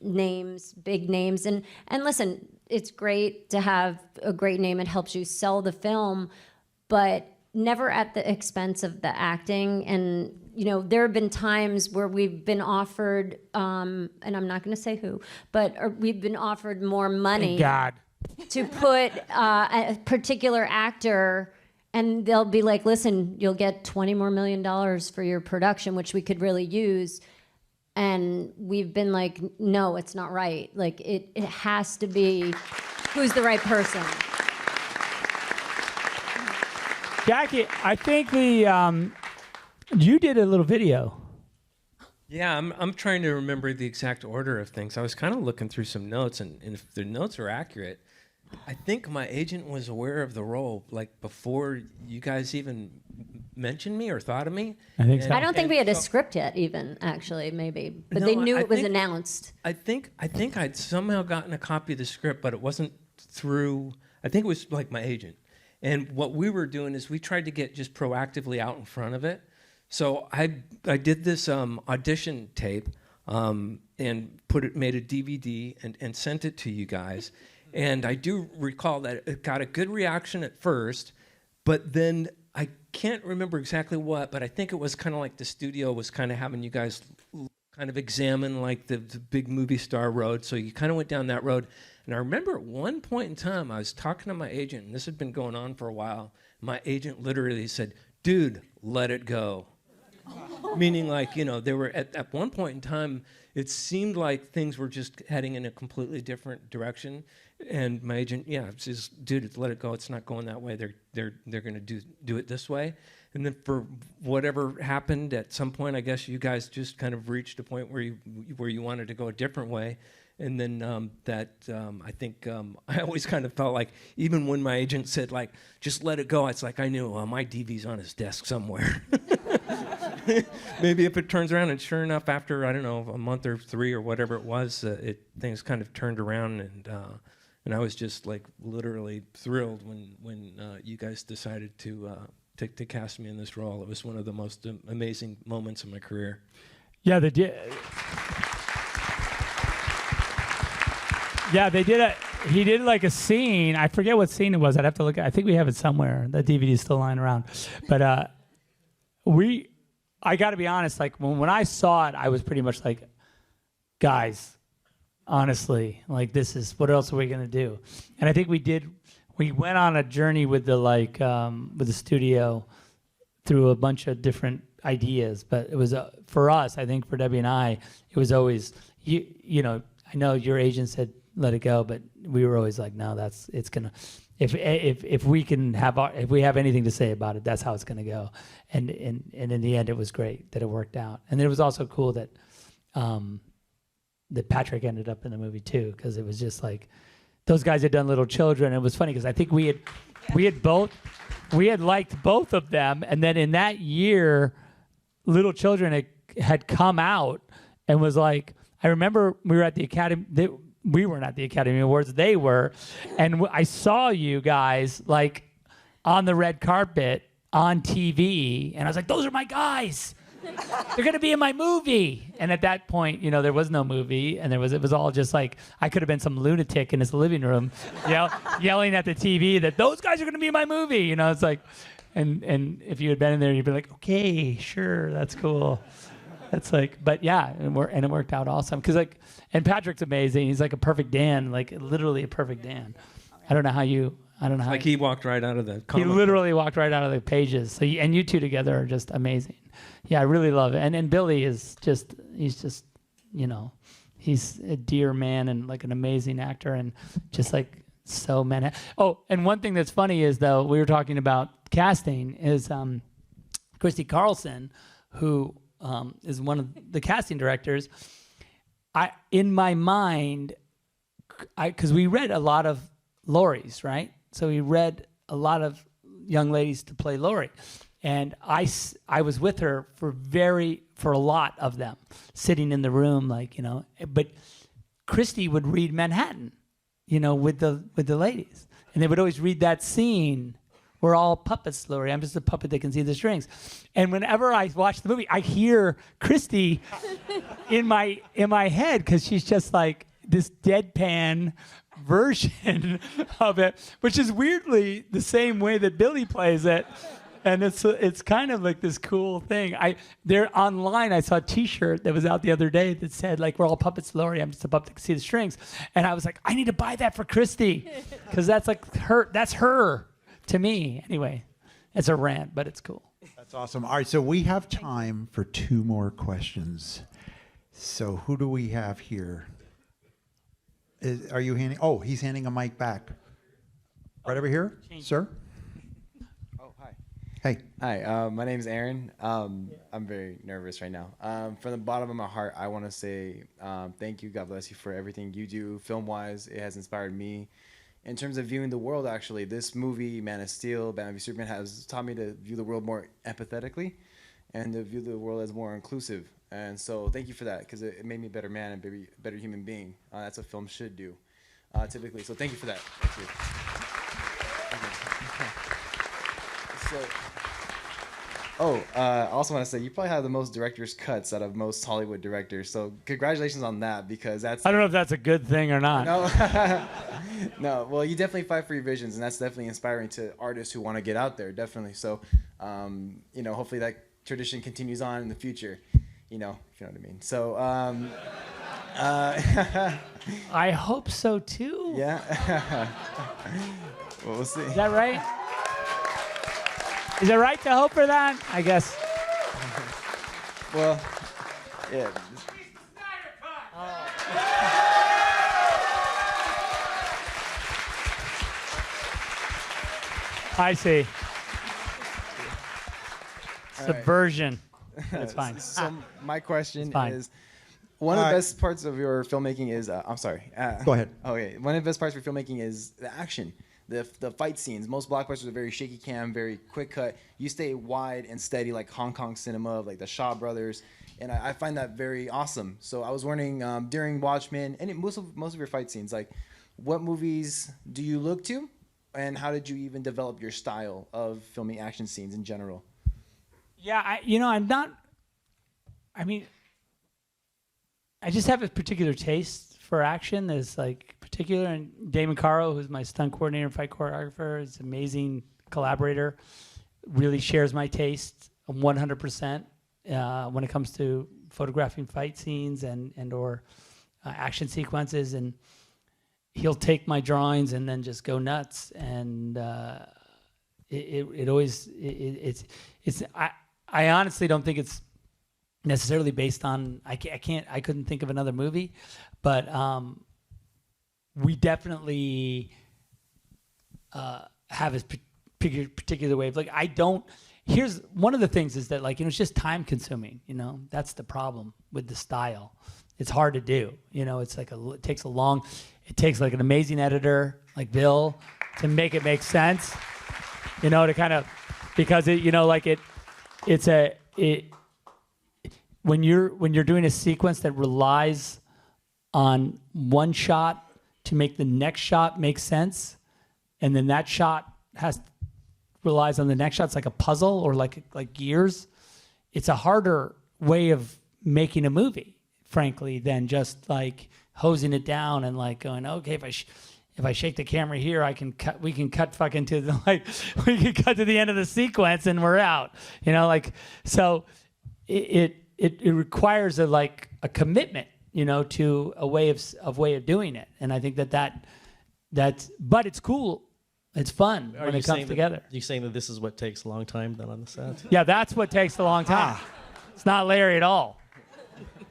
names, big names. And listen, it's great to have a great name. It helps you sell the film, but never at the expense of the acting. And you know, there have been times where we've been offered, and I'm not going to say who, but we've been offered more money to put a particular actor, and they'll be like, listen, you'll get $20 million more for your production, which we could really use. And we've been like, no, it's not right. Like, it has to be who's the right person. Jackie, I think you did a little video. Yeah, I'm trying to remember the exact order of things. I was kind of looking through some notes, and if the notes are accurate, I think my agent was aware of the role, like, before you guys even mentioned me or thought of me. I think so. I don't think we had a script yet, even, actually, maybe. But no, they knew it was announced. I think I'd somehow gotten a copy of the script, but it wasn't through, I think it was, like, my agent. And what we were doing is we tried to get just proactively out in front of it. So I did this audition tape and made a DVD and sent it to you guys. And I do recall that it got a good reaction at first, but then I can't remember exactly what, but I think it was kind of like the studio was kind of having you guys kind of examine like the big movie star road. So you kind of went down that road. And I remember at one point in time, I was talking to my agent, and this had been going on for a while. My agent literally said, "Dude, let it go." Meaning, like, you know, they were at one point in time, it seemed like things were just heading in a completely different direction. And my agent, says, "Dude, let it go. It's not going that way. They're going to do it this way." And then for whatever happened, at some point, I guess you guys just kind of reached a point where you wanted to go a different way. And then I think I always kind of felt like, even when my agent said, like, "Just let it go," it's like I knew, my DV's on his desk somewhere. Maybe if it turns around, and sure enough, after, I don't know, a month or 3 or whatever it was, things kind of turned around, and I was just like literally thrilled when you guys decided to cast me in this role. It was one of the most amazing moments of my career. Yeah, they did. Yeah, they did he did like a scene. I forget what scene it was. I'd have to look at. I think we have it somewhere. The DVD is still lying around. But I got to be honest. Like when I saw it, I was pretty much like, guys, honestly, like this is, what else are we gonna do? And I think we went on a journey with the studio through a bunch of different ideas. But it was for us, I think for Debbie and I, it was always you know. I know your agent said let it go, but we were always like, no, it's gonna. If we have anything to say about it, that's how it's gonna go. And in the end, it was great that it worked out. And it was also cool that that Patrick ended up in the movie too, because it was just like those guys had done Little Children. It was funny because I think we had liked both of them, and then in that year, Little Children had come out and was like. I remember we were at the Academy. We weren't at the Academy Awards. They were, and I saw you guys like on the red carpet on TV, and I was like, "Those are my guys. They're gonna be in my movie." And at that point, you know, there was no movie, and it was all just like I could have been some lunatic in his living room, yelling at the TV that those guys are gonna be in my movie. You know, it's like, and if you had been in there, you'd be like, "Okay, sure, that's cool." It's like, but yeah, and it worked out awesome. Cause like, and Patrick's amazing. He's like a perfect Dan, like literally a perfect Dan. I don't know how. Like he walked right out of the comic. He literally walked right out of the pages. So and you two together are just amazing. Yeah, I really love it. And Billy he's just, you know, he's a dear man and like an amazing actor and just like so many. Oh, and one thing that's funny is though, we were talking about casting is Christy Carlson, who is one of the casting directors. In my mind, because we read a lot of Laurie's, right? So we read a lot of young ladies to play Laurie. And I was with her for a lot of them, sitting in the room, like, you know. But Christy would read Manhattan, you know, with the ladies. And they would always read that scene. We're all puppets, Laurie. I'm just a puppet that can see the strings. And whenever I watch the movie, I hear Christy in my head because she's just like this deadpan version of it, which is weirdly the same way that Billy plays it. And it's kind of like this cool thing. There online, I saw a T-shirt that was out the other day that said like, "We're all puppets, Laurie. I'm just a puppet that can see the strings." And I was like, I need to buy that for Christy because that's like her. That's her. To me, anyway. It's a rant, but it's cool. That's awesome. All right, so we have time for 2 more questions. So who do we have here? Are you handing? Oh, he's handing a mic back. Right over here, sir. Oh, hi. Hey. Hi, my name is Aaron. I'm very nervous right now. From the bottom of my heart, I want to say thank you. God bless you for everything you do. Film-wise, it has inspired me. In terms of viewing the world, actually, this movie, Man of Steel, Batman v Superman, has taught me to view the world more empathetically and to view the world as more inclusive. And so thank you for that, because it made me a better man and a better human being. That's what film should do, typically. So thank you for that. Thank you. So, I also want to say you probably have the most director's cuts out of most Hollywood directors. So congratulations on that, because that's. I don't know if that's a good thing or not. No, no. Well, you definitely fight for your visions, and that's definitely inspiring to artists who want to get out there. Definitely. So, hopefully that tradition continues on in the future. you know what I mean. So, I hope so too. Yeah. Well, we'll see. Is that right? Is it right to hope for that? I guess. Well, yeah. I see. All right. Subversion. That's fine. So my question It's fine. is, one of the best parts of your filmmaking is, I'm sorry. Go ahead. Okay, one of the best parts of your filmmaking is the action, the fight scenes. Most blockbusters are very shaky cam, very quick cut. You stay wide and steady like Hong Kong cinema, like the Shaw Brothers, and I find that very awesome. So I was wondering, during Watchmen, and most of your fight scenes, like, what movies do you look to, and how did you even develop your style of filming action scenes in general? Yeah, I'm not. I mean, I just have a particular taste for action that's like particular. And Damon Caro, who's my stunt coordinator and fight choreographer, is an amazing collaborator. Really shares my taste 100% when it comes to photographing fight scenes and/or action sequences. And he'll take my drawings and then just go nuts. And I honestly don't think it's necessarily based on, I couldn't think of another movie, but we definitely have a particular way of, like, here's one of the things is that, like, it's just time consuming, that's the problem with the style. It's hard to do, it's like it takes like an amazing editor like Bill to make it make sense, to kind of, because when you're doing a sequence that relies on one shot to make the next shot make sense, and then that shot relies on the next shot, it's like a puzzle or like gears. It's a harder way of making a movie, frankly, than just like hosing it down and like going, okay, if I shake the camera here, we can cut fucking to the we can cut to the end of the sequence and we're out. So it requires a commitment, to a way of doing it. And I think that's but it's cool. It's fun when it comes together. Are you saying that this is what takes a long time then on the set? Yeah, that's what takes a long time. It's not Larry at all.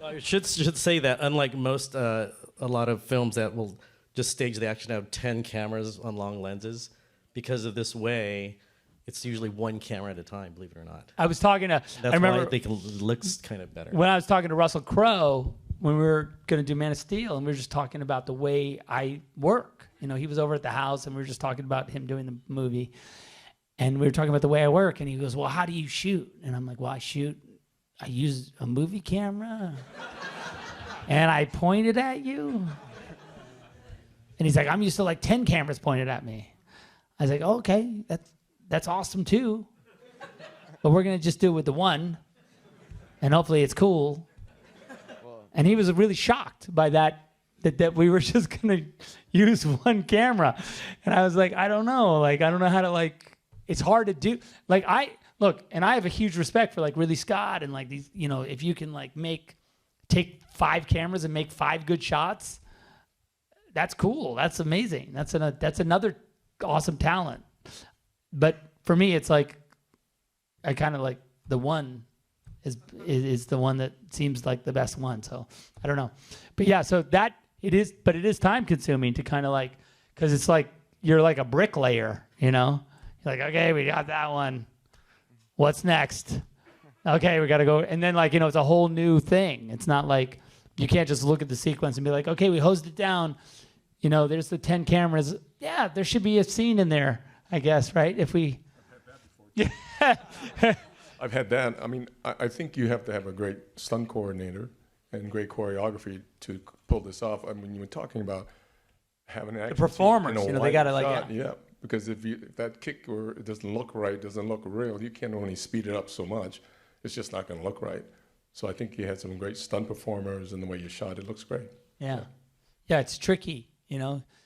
I should say that unlike most, a lot of films that will just stage the action out of 10 cameras on long lenses, because of this way, it's usually one camera at a time, believe it or not. I was talking to, That's why it looks kind of better. When I was talking to Russell Crowe, when we were going to do Man of Steel, and we were just talking about the way I work. He was over at the house, and we were just talking about him doing the movie. And we were talking about the way I work, and he goes, well, how do you shoot? And I'm like, well, I use a movie camera, and I point it at you. And he's like, I'm used to like 10 cameras pointed at me. I was like, oh, okay, that's awesome too. But we're going to just do it with the one, and hopefully it's cool. And he was really shocked by that we were just going to use one camera. And I was like, I don't know. I don't know how to, it's hard to do. And I have a huge respect for Ridley Scott and these, if you can take 5 cameras and make 5 good shots, that's cool. That's amazing. That's another awesome talent. But for me, it's I kind of the one is the one that seems like the best one. So I don't know. But yeah, so it is time consuming to kind of because it's you're like a bricklayer, You're like, okay, we got that one. What's next? Okay, we got to go. And then it's a whole new thing. It's not you can't just look at the sequence and be like, okay, we hosed it down. There's the 10 cameras. Yeah, there should be a scene in there, I guess, right? If we... I've had that. I mean, I think you have to have a great stunt coordinator and great choreography to pull this off. I mean, you were talking about having an the performers, they got to yeah, because if that kick or it doesn't look right, doesn't look real, you can't only speed it up so much. It's just not going to look right. So I think you had some great stunt performers, and the way you shot it looks great. Yeah, it's tricky,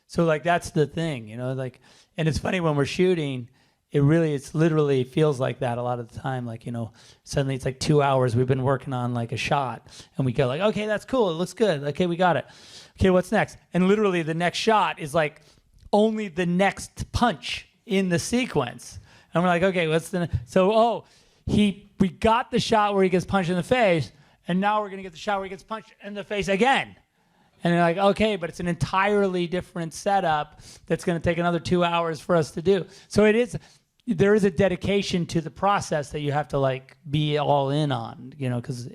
So that's the thing, and it's funny when we're shooting, it's literally feels like that a lot of the time. Like, suddenly it's like 2 hours we've been working on like a shot, and we go like, okay, that's cool, it looks good, okay, we got it, okay, what's next? And literally the next shot is like only the next punch in the sequence, and we're like, okay, what's the we got the shot where he gets punched in the face, and now we're gonna get the shot where he gets punched in the face again. And they're like, okay, but it's an entirely different setup that's going to take another 2 hours for us to do. So there is a dedication to the process that you have to like be all in on, because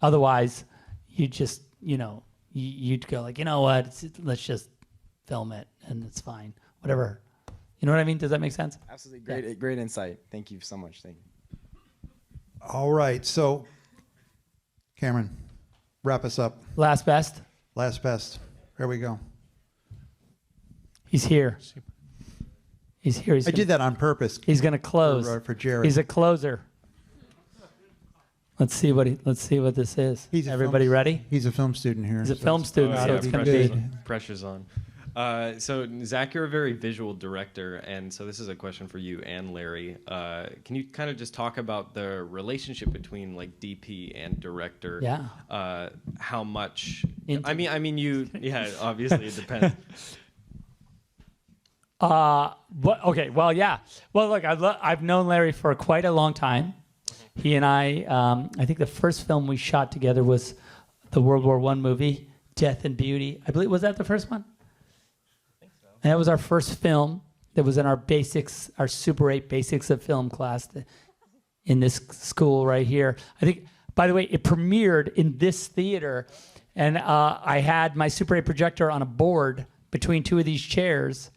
otherwise you just, you'd go like, you know what, let's just film it and it's fine, whatever. You know what I mean? Does that make sense? Absolutely. Great insight. Thank you so much. Thank you. All right. So, Cameron, wrap us up. Last best. Last best. There we go. He's here. He's here. I did that on purpose. He's going to close. For Jared. He's a closer. Let's see what this is. Everybody ready? He's a film student here. He's a film student, so it's going to be. Pressure's on. So Zach, you're a very visual director, and so this is a question for you and Larry. Can you kind of just talk about the relationship between like DP and director? Yeah. How much? I mean, yeah. Obviously, it depends. Okay. Well, yeah. Well, look, I've known Larry for quite a long time. He and I think the first film we shot together was the World War I movie, Death and Beauty. I believe, was that the first one? And that was our first film that was in our basics, our Super 8 Basics of Film class in this school right here. I think, by the way, it premiered in this theater, and I had my Super 8 projector on a board between two of these chairs,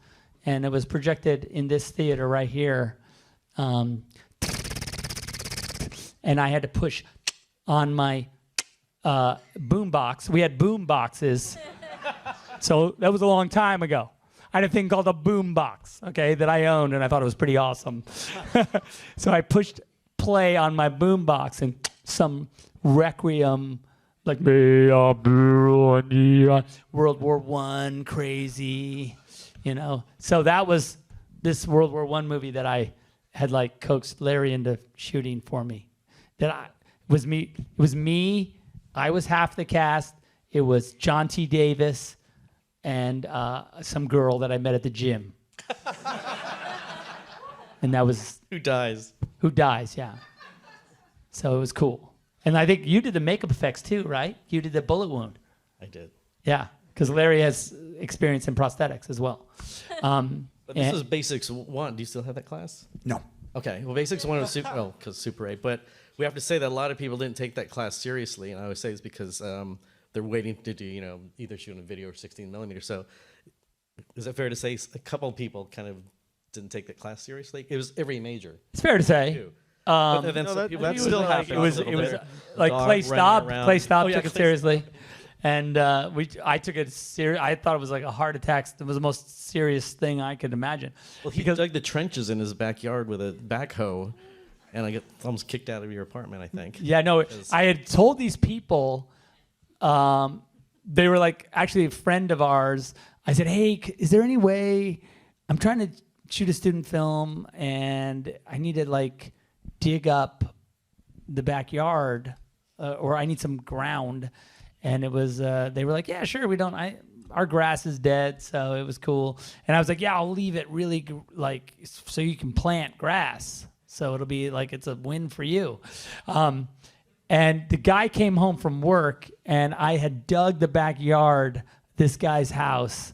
and it was projected in this theater right here. And I had to push on my boom box. We had boom boxes. So that was a long time ago. I had a thing called a boom box, okay, that I owned, and I thought it was pretty awesome. So I pushed play on my boom box, and some requiem, like World War I, crazy, So that was this World War I movie that I had like coaxed Larry into shooting for me. It was me. I was half the cast. It was John T. Davis and some girl that I met at the gym. And that was... Who dies, yeah. So it was cool. And I think you did the makeup effects too, right? You did the bullet wound. I did. Yeah, because Larry has experience in prosthetics as well. But this is Basics 1. Do you still have that class? No. Okay, well, Basics 1 was because Super 8. But we have to say that a lot of people didn't take that class seriously. And I always say it's because... they're waiting to do, either shoot a video or 16 millimeter. So is it fair to say a couple of people kind of didn't take that class seriously? It was every major. It's fair to say. But then some people that still like, happened. It was like Clay Staub. Clay Staub took it seriously. And I took it serious. I thought it was like a heart attack. It was the most serious thing I could imagine. Well, he dug the trenches in his backyard with a backhoe, and I got almost kicked out of your apartment, I think. Yeah, no, I had told these people... they were like actually a friend of ours. I said, hey, is there any way I'm trying to shoot a student film and I need to like dig up the backyard or I need some ground. And it was, they were like, yeah, sure. Our grass is dead. So it was cool. And I was like, yeah, I'll leave it really like, so you can plant grass. So it'll be like, it's a win for you. And the guy came home from work, and I had dug the backyard, this guy's house,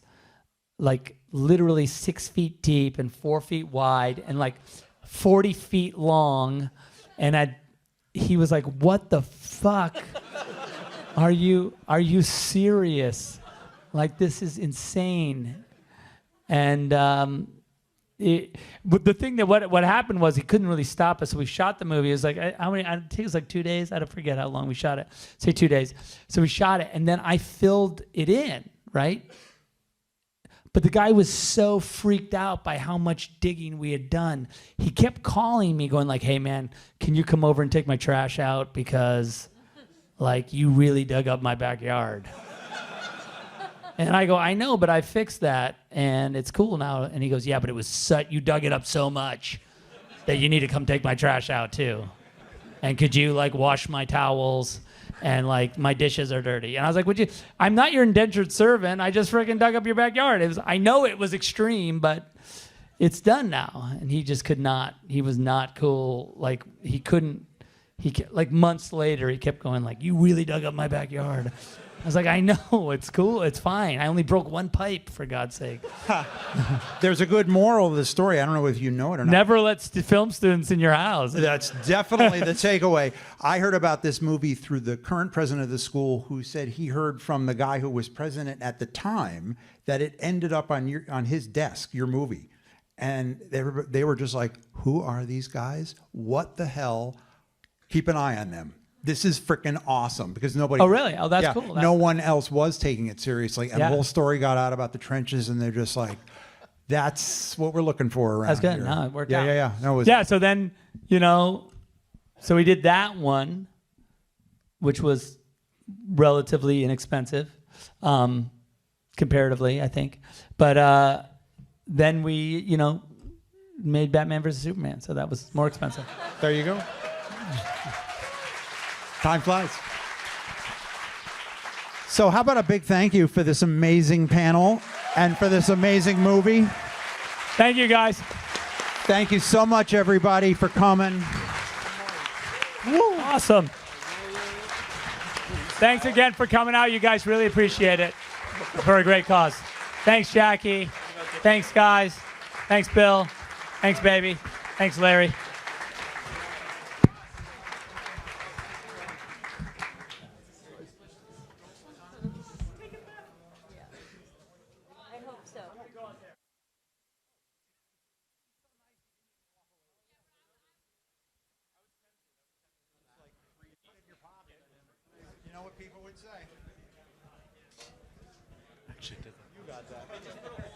like literally 6 feet deep and 4 feet wide and like 40 feet long. And he was like, what the fuck? Are you serious? Like, this is insane. And but the thing that what happened was he couldn't really stop us. So we shot the movie. It was like how many? I think it was like 2 days. I don't forget how long we shot it. Say 2 days. So we shot it, and then I filled it in, right? But the guy was so freaked out by how much digging we had done. He kept calling me, going like, "Hey man, can you come over and take my trash out because, like, you really dug up my backyard." And I go, I know, but I fixed that, and it's cool now. And he goes, yeah, but it was you dug it up so much. that you need to come take my trash out too. And could you like wash my towels? And like my dishes are dirty. And I was like, would you? I'm not your indentured servant. I just freaking dug up your backyard. I know it was extreme, but it's done now. And he just could not. He was not cool. Like he couldn't. Like months later, he kept going like, you really dug up my backyard. I was like, I know, it's cool, it's fine. I only broke one pipe, for God's sake. There's a good moral of the story. I don't know if you know it or not. Never let film students in your house. That's definitely the takeaway. I heard about this movie through the current president of the school, who said he heard from the guy who was president at the time that it ended up on his desk, your movie. And they were just like, who are these guys? What the hell? Keep an eye on them. This is freaking awesome because nobody. Oh, really? Oh, that's cool. No one else was taking it seriously. And the whole story got out about the trenches, and they're just like, that's what we're looking for around That's good. here. No, it worked out. Yeah. No, so then, so we did that one, which was relatively inexpensive, comparatively, I think. But then we, made Batman versus Superman, so that was more expensive. There you go. Time flies. So how about a big thank you for this amazing panel and for this amazing movie. Thank you, guys. Thank you so much, everybody, for coming. Woo. Awesome. Thanks again for coming out. You guys really appreciate it for a great cause. Thanks, Jackie. Thanks, guys. Thanks, Bill. Thanks, baby. Thanks, Larry. You know what people would say? Actually, you got that.